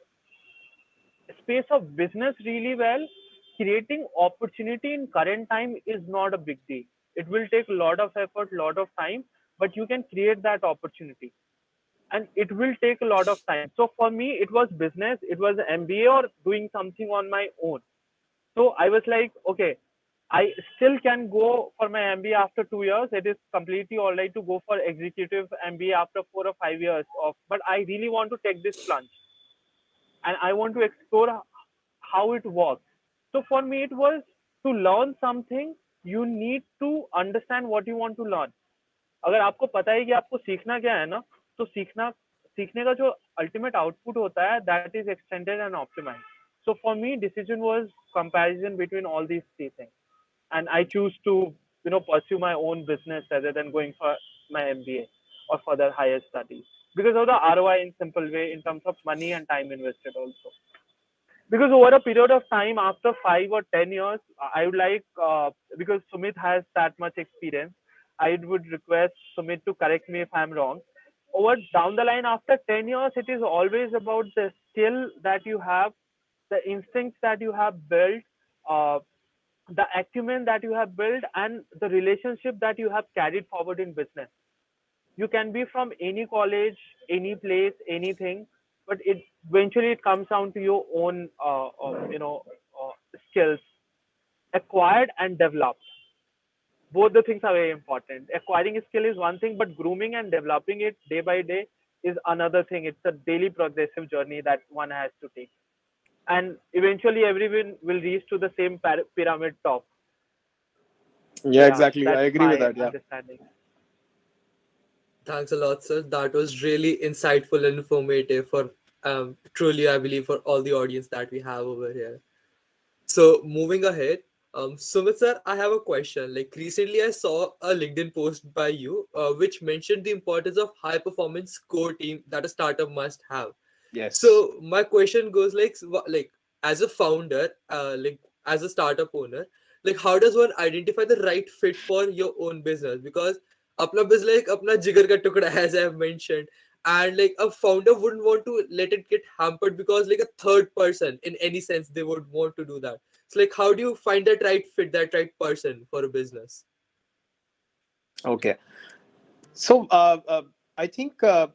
space of business really well, creating opportunity in current time is not a big deal. It will take a lot of effort, lot of time, but you can create that opportunity, and it will take a lot of time. So for me, it was business, it was MBA or doing something on my own. So I was like, okay, I still can go for my MBA after 2 years. It is completely all right to go for executive MBA after 4 or 5 years of, but I really want to take this plunge and I want to explore how it works. So for me, it was to learn something. You need to understand what you want to learn. अगर आपको पता है कि आपको सीखना क्या है ना, तो सीखने का जो अल्टीमेट आउटपुट होता है, that is extended and optimised. So for me, decision was comparison between all these three things, and I choose to pursue my own business rather than going for my MBA or further higher studies because of the ROI in simple way in terms of money and time invested also. Because over a period of time, after 5 or 10 years, I would like, because Sumit has that much experience, I would request Sumit to correct me if I'm wrong. Over down the line, after 10 years, it is always about the skill that you have, the instincts that you have built, uh, the acumen that you have built, and the relationship that you have carried forward in business. You can be from any college, any place, anything, but it comes down to your own skills acquired and developed. Both the things are very important. Acquiring a skill is one thing, but grooming and developing it day by day is another thing. It's a daily progressive journey that one has to take, and eventually everyone will reach to the same pyramid top. So Yeah, yeah, exactly. I that's agree with my that. Yeah. understanding. Thanks a lot, sir. That was really insightful and informative for truly, I believe, for all the audience that we have over here. So moving ahead, Sumit sir, I have a question. Like recently, I saw a LinkedIn post by you, which mentioned the importance of high performance core team that a startup must have. Yes. So my question goes like, like as a founder, like as a startup owner, like how does one identify the right fit for your own business? Because apna business like apna jigar ka tukda, as I have mentioned, and like a founder wouldn't want to let it get hampered because like a third person in any sense they would want to do that. So like how do you find that right fit, that right person for a business? Okay. So I think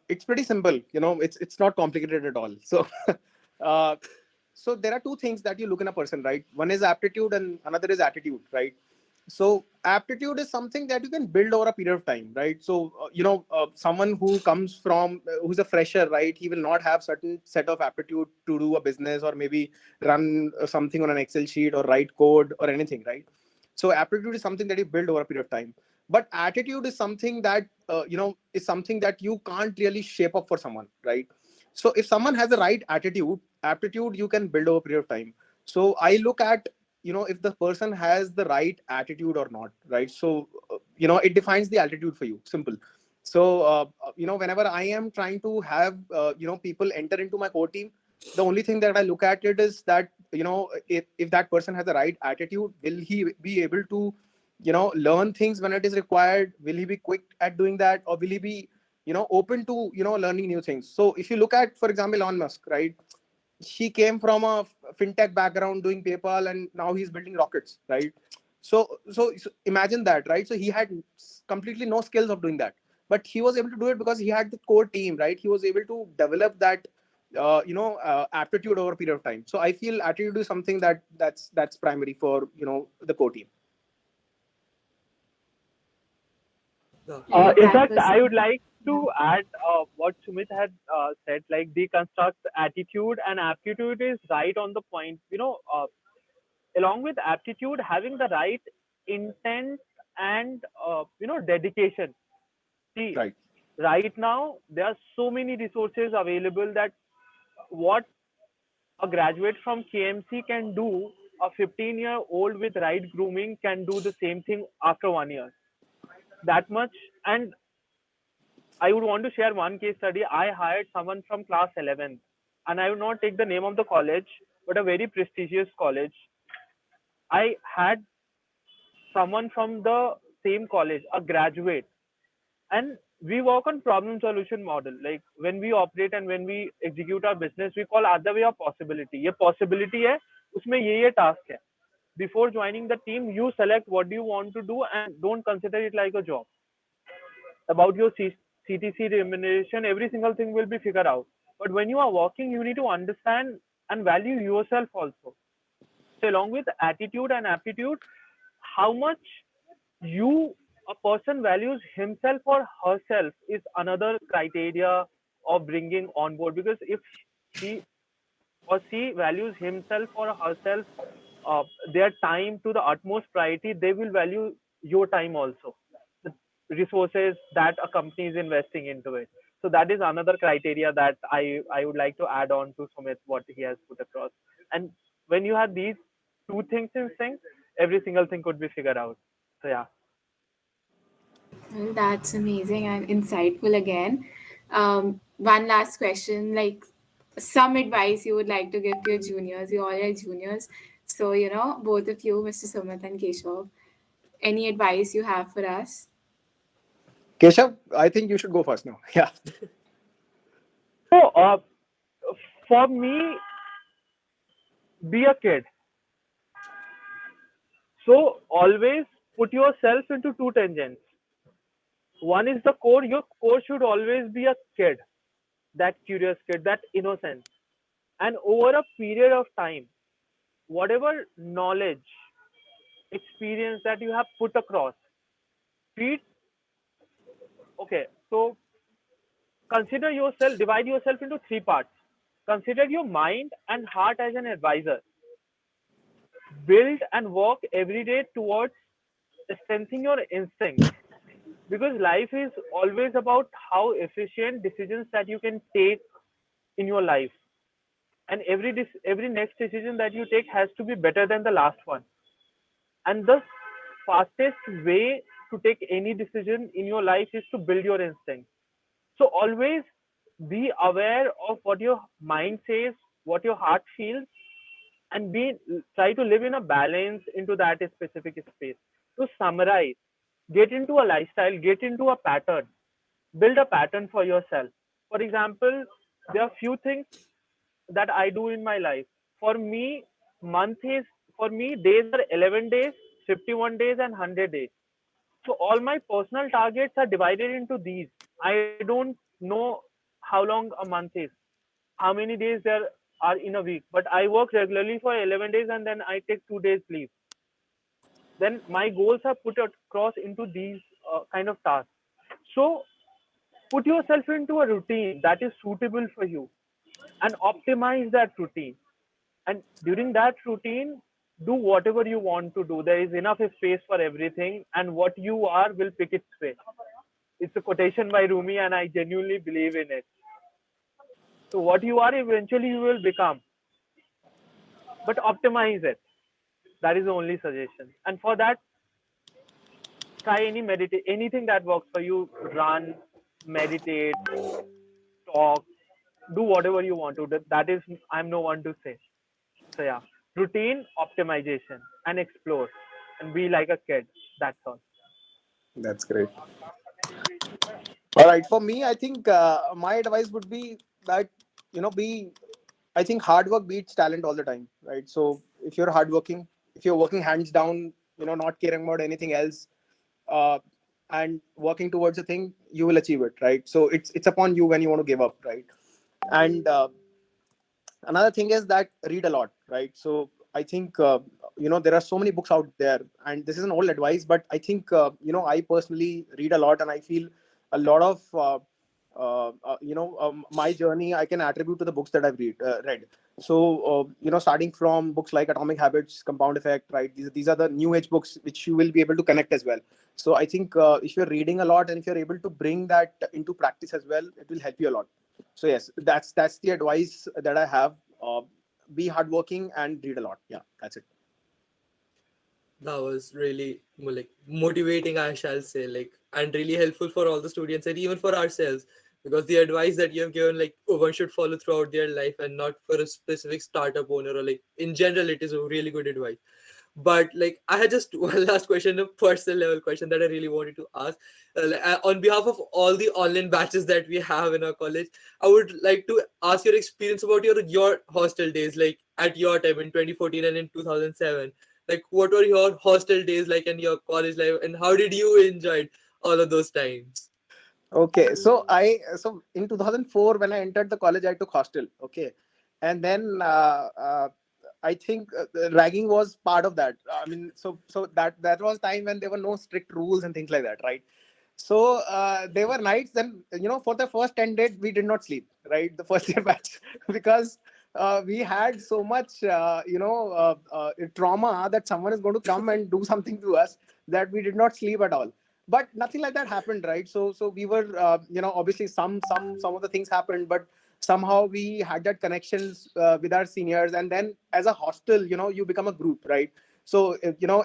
it's pretty simple. It's not complicated at all. So uh, so there are two things that you look in a person, right? One is aptitude and another is attitude, right? So aptitude is something that you can build over a period of time, right? So someone who comes from who's a fresher, right? He will not have certain set of aptitude to do a business or maybe run something on an Excel sheet or write code or anything, right? So aptitude is something that you build over a period of time, but attitude is something that is something that you can't really shape up for someone, right? So if someone has the right attitude, aptitude you can build over a period of time. So I look at, if the person has the right attitude or not, right? So it defines the altitude for you, simple. So whenever I am trying to have people enter into my core team, the only thing that I look at it is that, if that person has the right attitude, will he be able to learn things when it is required? Will he be quick at doing that, or will he be open to learning new things? So if you look at, for example, Elon Musk, right? He came from a fintech background doing PayPal, and now he's building rockets, right? So imagine that, right? So he had completely no skills of doing that, but he was able to do it because he had the core team, right? He was able to develop that aptitude over a period of time. So I feel attitude is something that's primary for the core team. Yeah. Right, In that fact, was I would like yeah. to add what Sumit had said, like deconstruct attitude and aptitude is right on the point. Along with aptitude, having the right intent and dedication. See, Right. right now there are so many resources available that what a graduate from KMC can do, a 15-year-old with right grooming can do the same thing after 1 year. That much. And I would want to share one case study. I hired someone from class 11, and I will not take the name of the college, but a very prestigious college. I had someone from the same college, a graduate, and we work on problem solution model. Like when we operate and when we execute our business, we call other way of possibility. ये possibility है, उसमें ये task है. before joining the team, you select what do you want to do and don't consider it like a job. About your CTC remuneration, every single thing will be figured out. But when you are working, you need to understand and value yourself also. So along with attitude and aptitude, how much you a person values himself or herself is another criteria of bringing on board. Because if he or she values himself or herself, uh, their time to the utmost priority, they will value your time also, the resources that a company is investing into it. So that is another criteria that I would like to add on to Sumit, what he has put across. And when you have these two things in sync, every single thing could be figured out. So yeah. Well, that's amazing and insightful again. One last question, like some advice you would like to give to your juniors. You all are juniors. So, both of you, Mr. Sumit and Keshav, any advice you have for us? Keshav, I think you should go first now. Yeah. So for me, be a kid. So always put yourself into two tangents. One is the core. Your core should always be a kid, that curious kid, that innocence. And over a period of time, whatever knowledge, experience that you have put across, treat, okay, so consider yourself, divide yourself into three parts. Consider your mind and heart as an advisor. Build and work every day towards strengthening your instincts, because life is always about how efficient decisions that you can take in your life, and every next decision that you take has to be better than the last one. And the fastest way to take any decision in your life is to build your instinct. So always be aware of what your mind says, what your heart feels, and try to live in a balance into that specific space. To summarize, get into a lifestyle, get into a pattern, build a pattern for yourself. For example, there are few things that I do in my life. For me, month is for me days are 11 days, 51 days, and 100 days. So all my personal targets are divided into these. I don't know how long a month is, how many days there are in a week, but I work regularly for 11 days and then I take 2 days leave. Then my goals are put across into these kind of tasks. So put yourself into a routine that is suitable for you and optimize that routine. And during that routine, do whatever you want to do. There is enough space for everything, and what you are will pick its way. It's a quotation by Rumi, and I genuinely believe in it. So what you are, eventually you will become, but optimize it. That is the only suggestion. And for that, try anything that works for you. Run, meditate, talk, do whatever you want to. That is, I'm no one to say. So yeah, routine optimization and explore and be like a kid. That's all. That's great. All right. For me, I think my advice would be that, be, I think hard work beats talent all the time, right? So if you're hardworking, if you're working hands down, not caring about anything else, uh, and working towards a thing, you will achieve it, right? So it's upon you when you want to give up, right? And another thing is that read a lot, right? So I think there are so many books out there, and this is an old advice, but I think I personally read a lot, and I feel a lot of my journey I can attribute to the books that I've read. So starting from books like Atomic Habits, Compound Effect, right? These are the new age books which you will be able to connect as well. So I think if you're reading a lot and if you're able to bring that into practice as well, it will help you a lot. So yes, that's the advice that I have. Be hardworking and read a lot. Yeah, that's it. That was really like motivating, I shall say, like, and really helpful for all the students and even for ourselves, because the advice that you have given, like, one should follow throughout their life and not for a specific startup owner, or like in general, it is a really good advice. But like, I had just one last question, a personal level question that I really wanted to ask. On behalf of all the online batches that we have in our college, I would like to ask your experience about your hostel days, like at your time in 2014 and in 2007. Like, what were your hostel days like in your college life, and how did you enjoy all of those times? Okay, so in 2004 when I entered the college, I took hostel. Okay, and then I think ragging was part of that. I mean, so that was time when there were no strict rules and things like that, right? So there were nights then, for the first 10 days we did not sleep, right? The first year batch, because we had so much trauma that someone is going to come and do something to us, that we did not sleep at all. But nothing like that happened, right? So we were, obviously some of the things happened, but somehow we had that connections with our seniors. And then as a hostel, you become a group, right? So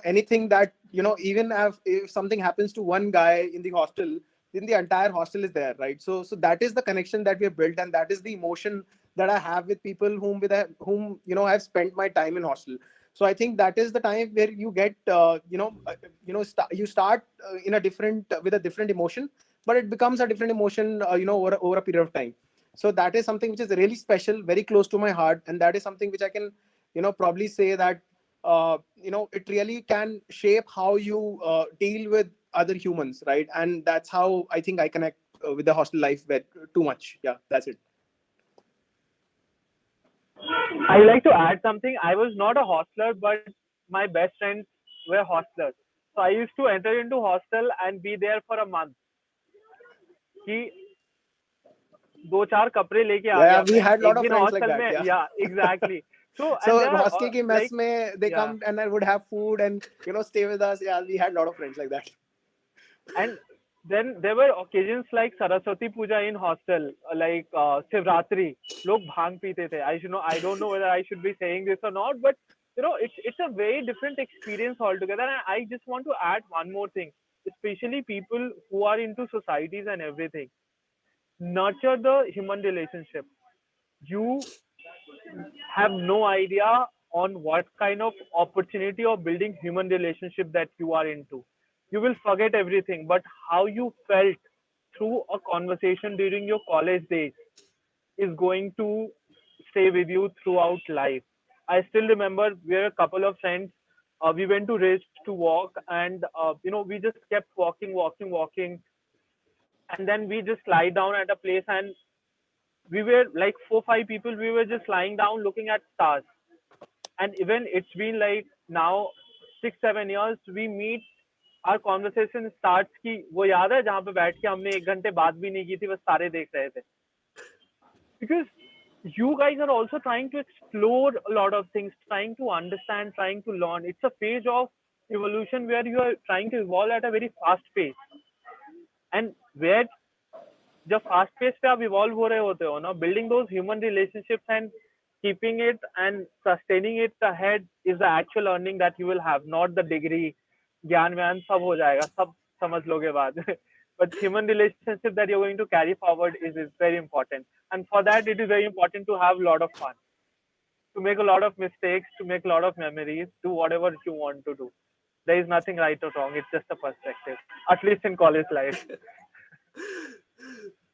anything that, even if something happens to one guy in the hostel, then the entire hostel is there, right? So that is the connection that we have built, and that is the emotion that I have with people whom I've spent my time in hostel. So I think that is the time where you get you start in a different with a different emotion, but it becomes a different emotion over a period of time. So that is something which is really special, very close to my heart, and that is something which I can probably say that it really can shape how you deal with other humans, right? And that's how I think I connect with the hostel life too much. Yeah, that's it. I like to add something. I was not a hostler, but my best friends were hostlers. So I used to enter into hostel and be there for a month. कि दो चार कपड़े लेके आ Yeah, गया we मैं had a lot एक of दिन friends like hostel that. में Yeah. Yeah exactly so So and there hostel ki mess like mein they या come and I would have food and stay with us. Yeah, we had a lot of friends like that. and then there were occasions like Saraswati Puja in hostel, like Shivratri. लोग भांग पीते थे. I don't know whether I should be saying this or not, but it's a very different experience altogether. And I just want to add one more thing, especially people who are into societies and everything. Nurture the human relationship. You have no idea on what kind of opportunity of building human relationship that you are into. You will forget everything, but how you felt through a conversation during your college days is going to stay with you throughout life. I still remember we were a couple of friends. We went to Ridge to walk, and we just kept walking, and then we just lie down at a place, and we were like 4 5 people. We were just lying down looking at stars, and even it's been like now 6 7 years we meet. Our conversation starts कि वो याद है जहाँ पे बैठ के हमने 1 घंटे बात भी नहीं की थी बस तारे देख रहे थे because you guys are also trying to explore a lot of things, trying to understand, trying to learn. It's a phase of evolution where you are trying to evolve at a very fast pace, and where जब fast pace पे आप evolve हो रहे होते हो ना building those human relationships and keeping it and sustaining it ahead is the actual earning that you will have, not the degree. ज्ञान व्यान सब हो जाएगा सब समझ लोगे बाद but human relationship that you're going to carry forward is very important, and for that it is very important to have a lot of fun, to make a lot of mistakes, to make a lot of memories, do whatever you want to do. There is nothing right or wrong, it's just a perspective, at least in college life.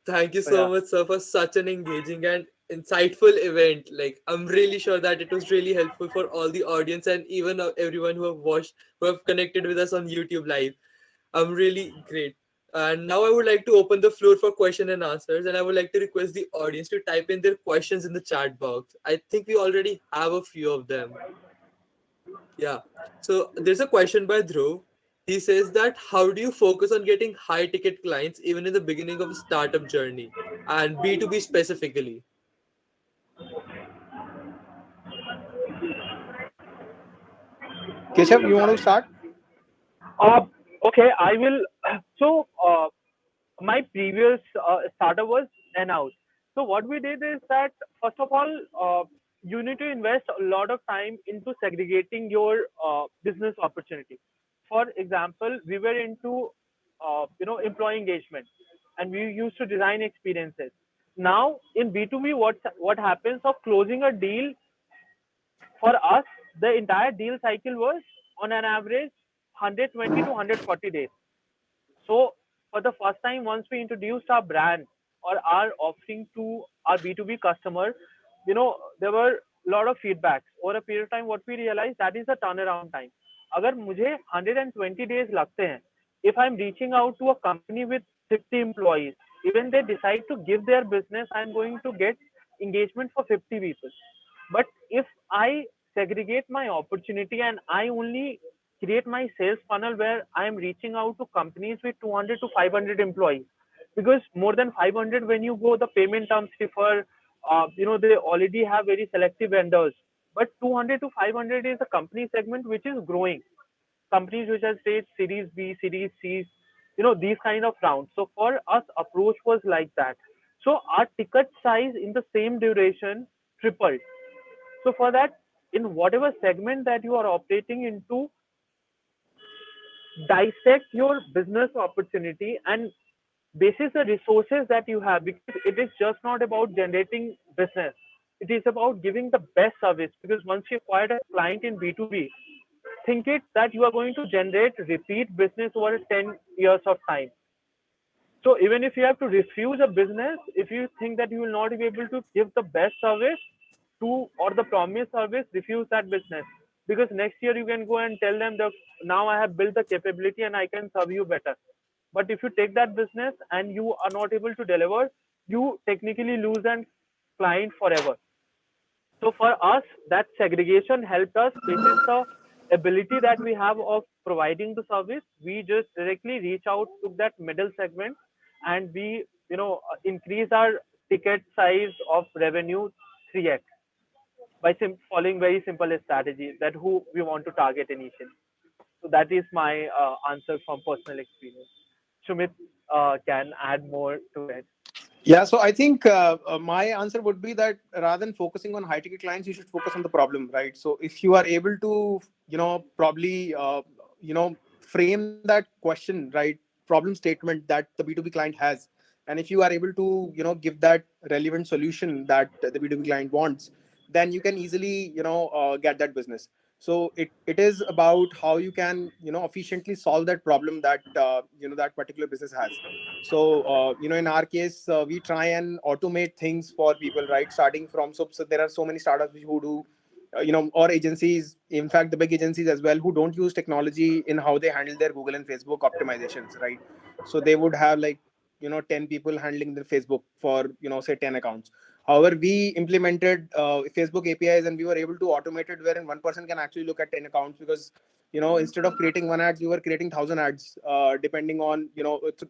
Thank you So so yeah. much, sir, for such an engaging and insightful event. Like, I'm really sure that it was really helpful for all the audience and even everyone who have watched, who have connected with us on YouTube Live. I'm really great. And now I would like to open the floor for question and answers, and I would like to request the audience to type in their questions in the chat box. I think we already have a few of them. Yeah. So there's a question by Dhruv. He says that how do you focus on getting high ticket clients even in the beginning of a startup journey and B2B specifically? Keshav, you want to start? uh, okay, I will. So my previous startup was an out. So what we did is that first of all, you need to invest a lot of time into segregating your business opportunity. For example, we were into employee engagement, and we used to design experiences. Now in B2B, what happens of closing a deal for us, the entire deal cycle was on an average 120 to 140 days. So for the first time, once we introduced our brand or our offering to our B2B customer, there were lot of feedbacks over a period of time. What we realize, that is the turnaround time. अगर मुझे 120 days लगते हैं, if I'm reaching out to a company with 50 employees, even they decide to give their business, I'm going to get engagement for 50 people. But if I segregate my opportunity and I only create my sales funnel where I am reaching out to companies with 200 to 500 employees, because more than 500, when you go, the payment terms differ. They already have very selective vendors. But 200 to 500 is a company segment which is growing. Companies which have staged Series B, Series C, these kind of rounds. So for us, approach was like that. So our ticket size in the same duration tripled. So for that, in whatever segment that you are operating into, dissect your business opportunity and basis the resources that you have, because it is just not about generating business. It is about giving the best service, because once you acquire a client in B2B, think it that you are going to generate repeat business over 10 years of time. So even if you have to refuse a business, if you think that you will not be able to give the best service to, or the promised service, refuse that business. Because next year you can go and tell them that now I have built the capability and I can serve you better. But if you take that business and you are not able to deliver, you technically lose that client forever. So for us, that segregation helped us. This is the ability that we have of providing the service. We just directly reach out to that middle segment, and we, increase our ticket size of revenue 3x by following very simple strategy that who we want to target initially. So that is my answer from personal experience. Sumit can add more to it. Yeah, so I think my answer would be that rather than focusing on high ticket clients, you should focus on the problem, right? So if you are able to, probably, frame that question, right? Problem statement that the B2B client has. And if you are able to, give that relevant solution that the B2B client wants, then you can easily, get that business. So it is about how you can, efficiently solve that problem that, that particular business has. So in our case, we try and automate things for people, right? Starting from, so there are so many startups who do, or agencies, in fact the big agencies as well, who don't use technology in how they handle their Google and Facebook optimizations, right? So they would have like 10 people handling their Facebook for say 10 accounts. However, we implemented Facebook APIs, and we were able to automate it wherein one person can actually look at 10 accounts, because instead of creating one ads, we were creating 1,000 ads, depending on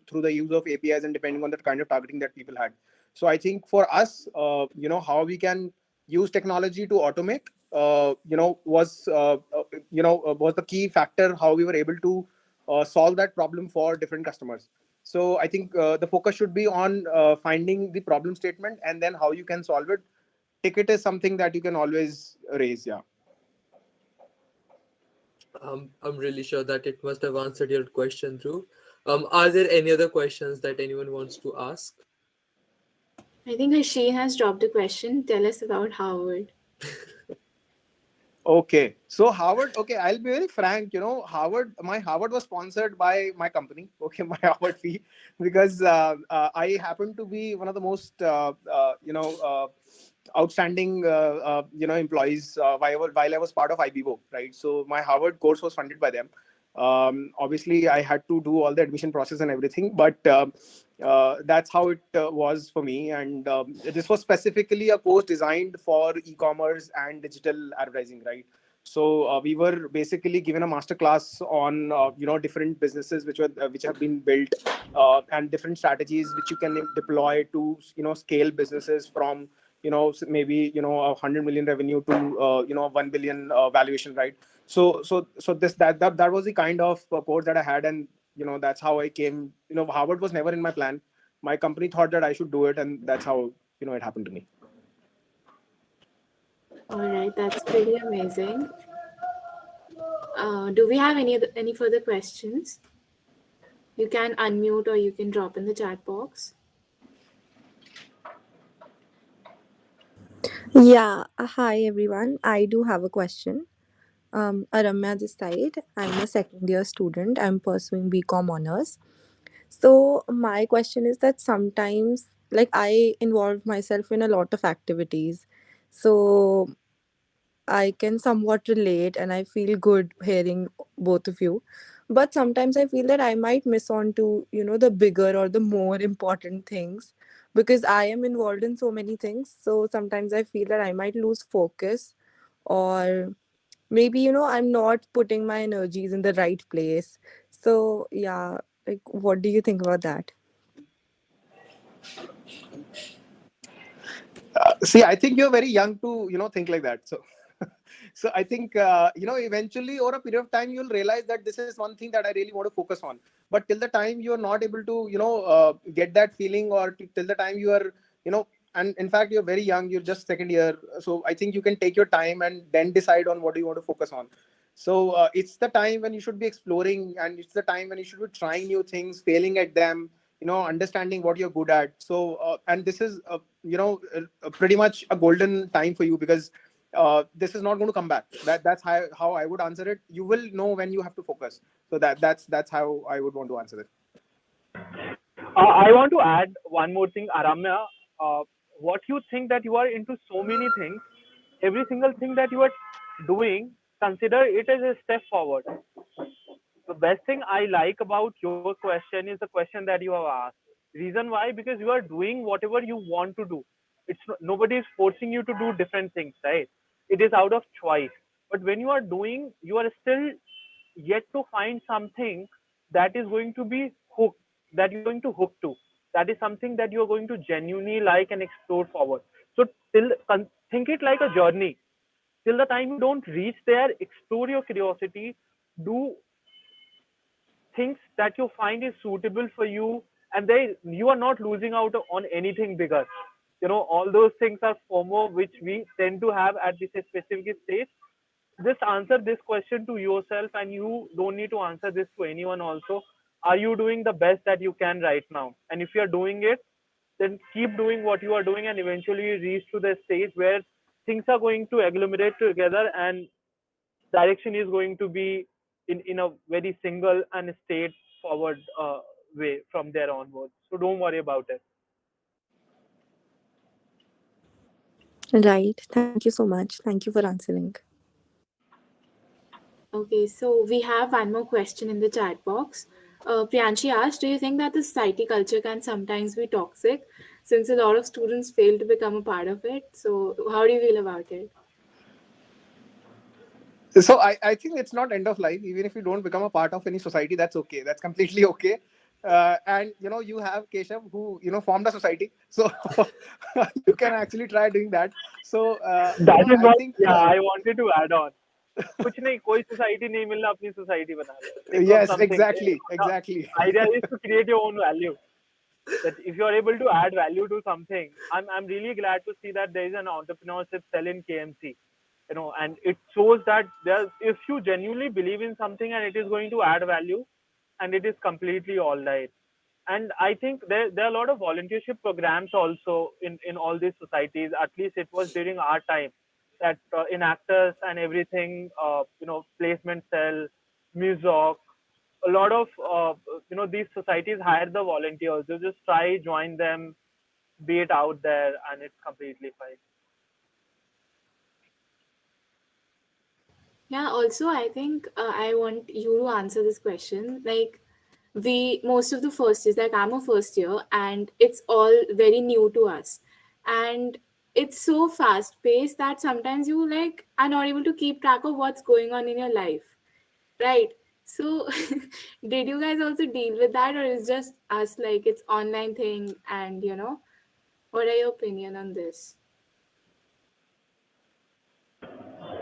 through the use of APIs and depending on the kind of targeting that people had. So I think for us, how we can use technology to automate, was the key factor how we were able to solve that problem for different customers. So I think the focus should be on finding the problem statement and then how you can solve it. Ticket is something that you can always raise. Yeah. I'm really sure that it must have answered your question, Dhruv. Are there any other questions that anyone wants to ask? I think Shane has dropped a question. Tell us about Harvard. Okay, so Harvard. Okay, I'll be very frank. Harvard. My Harvard was sponsored by my company. Okay, my Harvard fee, because I happen to be one of the most outstanding employees while I was part of IBO. Right. So my Harvard course was funded by them. Obviously, I had to do all the admission process and everything, but that's how it was for me. And this was specifically a course designed for e-commerce and digital advertising, right? So we were basically given a master class on different businesses which have been built, and different strategies which you can deploy to scale businesses from maybe 100 million revenue to 1 billion valuation, right? So that was the kind of course that I had, and that's how I came. Harvard was never in my plan. My company thought that I should do it, and that's how it happened to me. All right, that's pretty amazing. Do we have any further questions? You can unmute or you can drop in the chat box. Yeah, hi everyone. I do have a question. Aramya this side. I'm a second year student. I'm pursuing BCom honors. So my question is that sometimes like I involve myself in a lot of activities. So I can somewhat relate and I feel good hearing both of you. But sometimes I feel that I might miss on to, the bigger or the more important things because I am involved in so many things. So sometimes I feel that I might lose focus, or maybe, I'm not putting my energies in the right place. So, yeah, like, what do you think about that? See, I think you're very young to think like that. So so I think eventually over a period of time you'll realize that this is one thing that I really want to focus on. But till the time you're not able to get that feeling, or till the time you are and in fact you're very young, you're just second year, so I think you can take your time and then decide on what do you want to focus on. So it's the time when you should be exploring, and it's the time when you should be trying new things, failing at them, understanding what you're good at. So and this is pretty much a golden time for you, because this is not going to come back. That's how I would answer it. You will know when you have to focus. So that's how I would want to answer it. I want to add one more thing, Aramya. Uh, what you think that you are into so many things, every single thing that you are doing, consider it as a step forward. The best thing I like about your question is the question that you have asked. Reason why? Because you are doing whatever you want to do. Nobody is forcing you to do different things, right? It is out of choice. But when you are doing, you are still yet to find something that is going to be hooked, that you're going to hook to. That is something that you're going to genuinely like and explore forward. So think it like a journey. Till the time you don't reach there, explore your curiosity, do things that you find is suitable for you, and you are not losing out on anything bigger. All those things are FOMO, which we tend to have at this specific stage. Just answer this question to yourself, and you don't need to answer this to anyone also. Are you doing the best that you can right now? And if you're doing it, then keep doing what you are doing, and eventually reach to the stage where things are going to agglomerate together, and direction is going to be in a very single and straightforward way from there onwards. So don't worry about it. Right. Thank you so much. Thank you for answering. Okay, so we have one more question in the chat box. Priyanshi asked, do you think that the society culture can sometimes be toxic since a lot of students fail to become a part of it? So, how do you feel about it? So I think it's not end of life. Even if you don't become a part of any society, that's okay. That's completely okay. And you have Keshav, who formed a society, so you can actually try doing that. So That is I what, think yeah, I wanted to add on. कुछ नहीं, कोई society नहीं मिलना, अपनी society बना लो. Think of yes, something. The exactly. idea is to create your own value. That if you are able to add value to something, I'm really glad to see that there is an entrepreneurship cell in KMC. And it shows that if you genuinely believe in something and it is going to add value, and it is completely all right. And I think there are a lot of volunteership programs also in all these societies. At least it was during our time, that in actors and everything, placement cell, Musoc, a lot of these societies hire the volunteers. You just try, join them, be it out there, and it's completely fine. Yeah, also, I think I want you to answer this question. Like, most of the first years, like, I'm a first year, and it's all very new to us. And it's so fast paced that sometimes you like are not able to keep track of what's going on in your life, right? So, did you guys also deal with that, or is just us like it's online thing? And what are your opinion on this?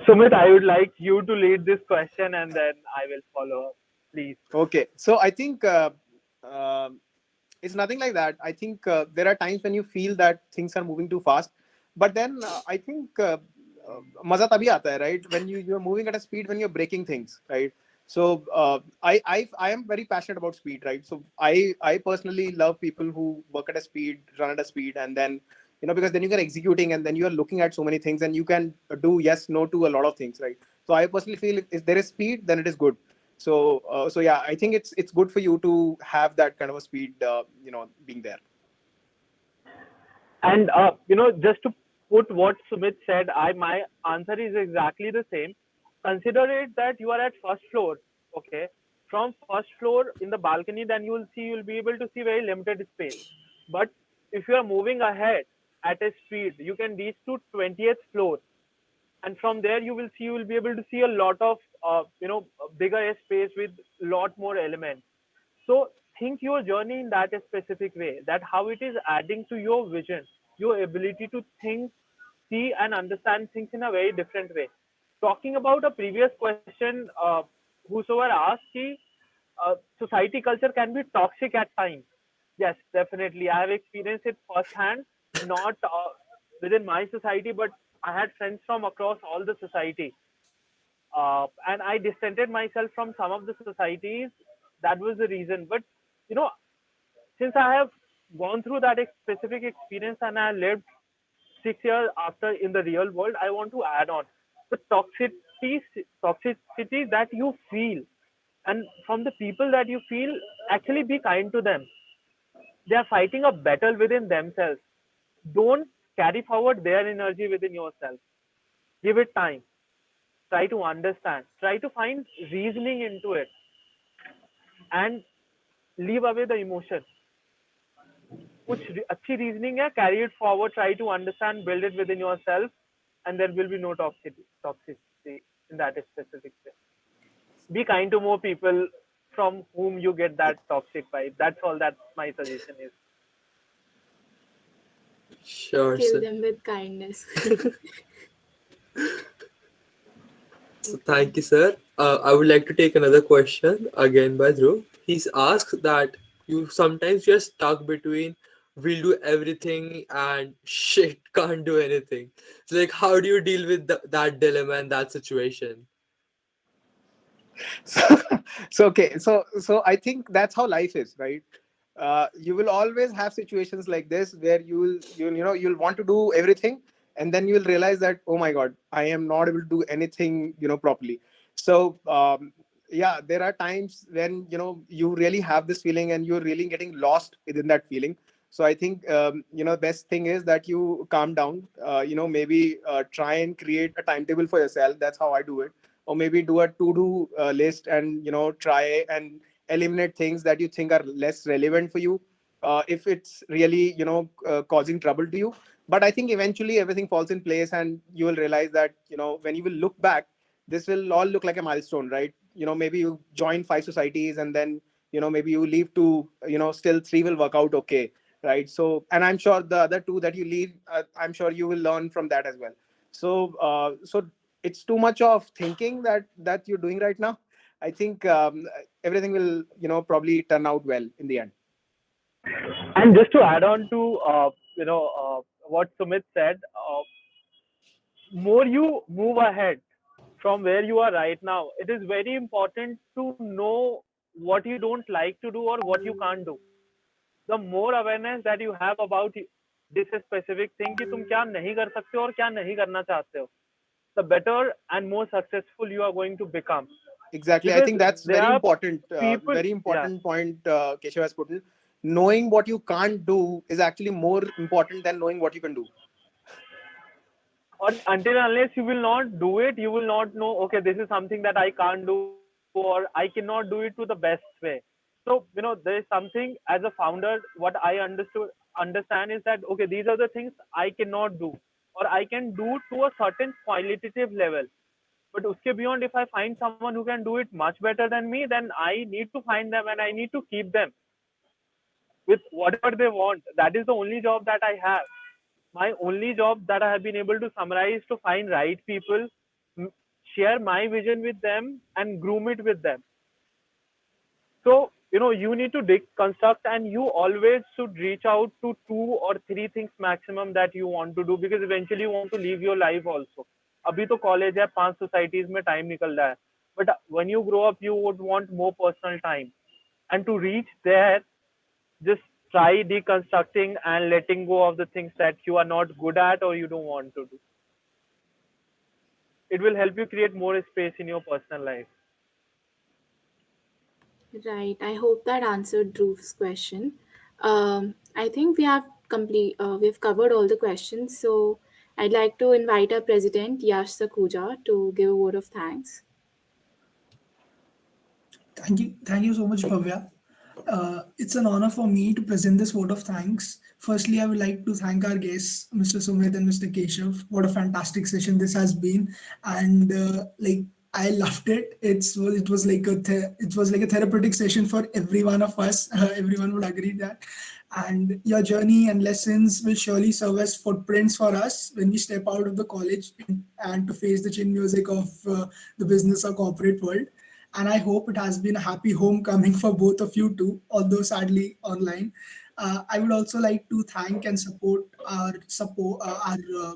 Sumit, I would like you to lead this question, and then I will follow up, please. Okay, so I think uh, it's nothing like that. I think there are times when you feel that things are moving too fast, but then I think maza tabhi aata hai, right? When you're moving at a speed, when you're breaking things, right? So I am very passionate about speed, right? So I personally love people who work at a speed, run at a speed, and then because then you can executing, and then you are looking at so many things, and you can do yes no to a lot of things, right? So I personally feel if there is speed, then it is good. So yeah, I think it's good for you to have that kind of a speed being there. And just to put what Sumit said, I my answer is exactly the same. Consider it that you are at first floor, okay? From first floor in the balcony, then you'll be able to see very limited space. But if you are moving ahead at a speed, you can reach to 20th floor, and from there you will be able to see a lot of bigger space with lot more elements. So think your journey in that specific way, that how it is adding to your vision, your ability to think, see and understand things in a very different way. Talking about a previous question, whosoever asked, society culture can be toxic at times. Yes, definitely. I have experienced it firsthand, not within my society, but I had friends from across all the society. And I distanced myself from some of the societies. That was the reason. But, you know, since I have gone through that specific experience and I lived 6 years after in the real world, I want to add on the toxicity that you feel, and from the people that you feel, actually be kind to them. They are fighting a battle within themselves. Don't carry forward their energy within yourself. Give it time. Try to understand. Try to find reasoning into it and leave away the emotion. कुछ अच्छी reasoning है, carry it forward, try to understand, build it within yourself, and there will be no toxicity in that specific way. Be kind to more people from whom you get that toxic vibe. That's all that my suggestion is. Sure, Kill sir. them with kindness. So thank you, sir. I would like to take another question again by Dhruv. He's asked that you sometimes you're stuck between we'll do everything and shit can't do anything. So like, how do you deal with that dilemma and that situation? so, so I think that's how life is, right? You will always have situations like this where you'll want to do everything, and then you'll realize that, oh my god, I am not able to do anything properly. So yeah, there are times when you really have this feeling and you're really getting lost within that feeling. So I think best thing is that you calm down, maybe try and create a timetable for yourself. That's how I do it. Or maybe do a to-do list, and try and eliminate things that you think are less relevant for you, if it's really causing trouble to you. But I think eventually everything falls in place, and you will realize that when you will look back, this will all look like a milestone, right? Maybe you join 5 societies, and then maybe you leave to still 3 will work out okay, right? So, and I'm sure the other 2 that you leave, I'm sure you will learn from that as well. So it's too much of thinking that you're doing right now. I think everything will probably turn out well in the end. And just to add on to what Sumit said, more you move ahead from where you are right now, it is very important to know what you don't like to do or what you can't do. The more awareness that you have about this specific thing कि तुम क्या नहीं कर सकते हो और क्या नहीं करना चाहते हो, the better and more successful you are going to become. Exactly, I Because think that's there are people, very yeah. important point Keshav has put in. Knowing what you can't do is actually more important than knowing what you can do. Or until unless you will not do it, you will not know, okay, this is something that I can't do or I cannot do it to the best way. So there is something as a founder, what I understand is that, okay, these are the things I cannot do, or I can do to a certain qualitative level. But uske beyond, if I find someone who can do it much better than me, then I need to find them and I need to keep them with whatever they want. That is the only job that I have. My only job that I have been able to summarize to find right people, share my vision with them, and groom it with them. So, you need to deconstruct, and you always should reach out to 2 or 3 things maximum that you want to do, because eventually you want to live your life also. अभी तो college है, 5 societies में time निकल रहा है, but when you grow up you would want more personal time, and to reach there, just try deconstructing and letting go of the things that you are not good at or you don't want to do. It will help you create more space in your personal life. Right. I hope that answered Dhruv's question. I think we have covered all the questions. So I'd like to invite our president, Yash Sakhuja, to give a word of thanks. Thank you so much, Bhavya. It's an honor for me to present this vote of thanks. Firstly, I would like to thank our guests, Mr. Sumit and Mr. Keshav. What a fantastic session this has been, and I loved it. It was like it was like a therapeutic session for every one of us. Everyone would agree that, and your journey and lessons will surely serve as footprints for us when we step out of the college and to face the chin music of the business or corporate world. And I hope it has been a happy homecoming for both of you too, although sadly online. I would also like to thank and support our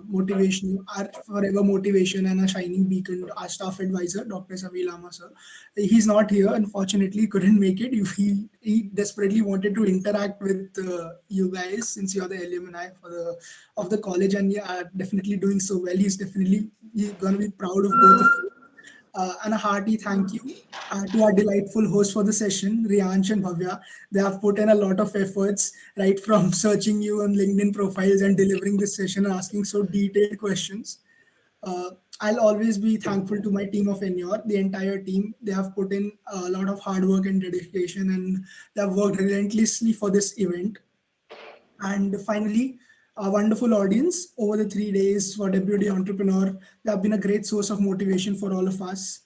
motivation, our forever motivation and a shining beacon, our staff advisor, Dr. Savi Lama sir. He's not here, unfortunately, couldn't make it. He desperately wanted to interact with you guys since you're the alumni of the college, and you are definitely doing so well. He's gonna be proud of both of you, and a hearty thank you to our delightful hosts for the session, Riyansh and Bhavya. They have put in a lot of efforts, right from searching you on LinkedIn profiles and delivering this session and asking so detailed questions. Uh, I'll always be thankful to my team of Enure, the entire team. They have put in a lot of hard work and dedication, and they have worked relentlessly for this event. And finally, a wonderful audience over the 3 days for Deputy Entrepreneur. They have been a great source of motivation for all of us.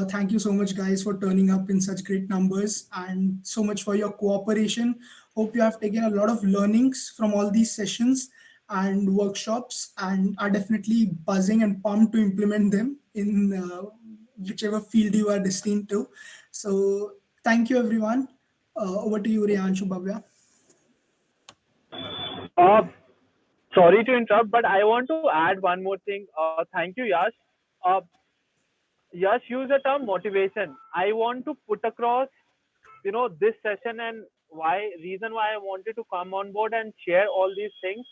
Thank you so much, guys, for turning up in such great numbers and so much for your cooperation. Hope you have taken a lot of learnings from all these sessions and workshops and are definitely buzzing and pumped to implement them in whichever field you are destined to. So, thank you, everyone. Over to you, Riyanshu Bhavya. Uh, Sorry to interrupt, but I want to add one more thing. Thank you, Yash. Uh, Yash used the term motivation. I want to put across, this session and reason why I wanted to come on board and share all these things.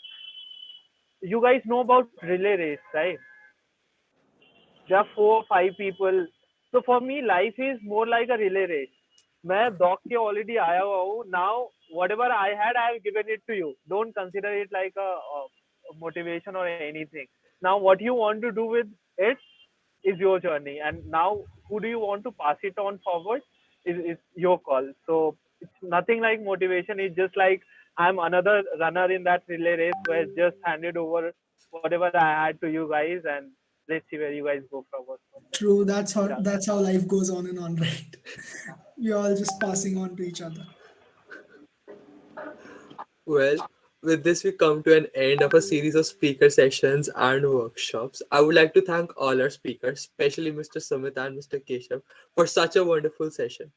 You guys know about relay race, right? There are 4 or 5 people. So for me, life is more like a relay race. मैं दौड़ के already आया हुआ हूँ. Now whatever I had, I have given it to you. Don't consider it like a motivation or anything. Now what you want to do with it is your journey, and now who do you want to pass it on forward is your call. So it's nothing like motivation. It's just like I'm another runner in that relay race who has just handed over whatever I had to you guys, and let's see where you guys go forward from there. True, that's how Yeah. that's how life goes on and on, right? We're all just passing on to each other. Well, with this, we come to an end of a series of speaker sessions and workshops. I would like to thank all our speakers, especially Mr. Sumit and Mr. Keshav, for such a wonderful session.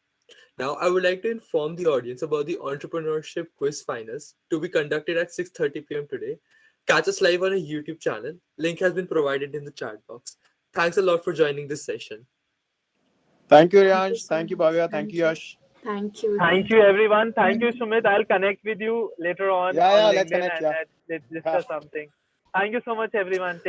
Now, I would like to inform the audience about the entrepreneurship quiz finals to be conducted at 6:30 p.m. today. Catch us live on a YouTube channel. Link has been provided in the chat box. Thanks a lot for joining this session. Thank you, Thank you Ryansh. so Thank you, much. Bhavya. Thank Thank you, you. Yash. Thank you. Thank Thank you, you. everyone. Thank Thank you, Sumit. I'll connect with you later on Yeah, yeah. Let's LinkedIn, connect. and Yeah. let's Yeah. discuss something. Thank you so much, everyone. Take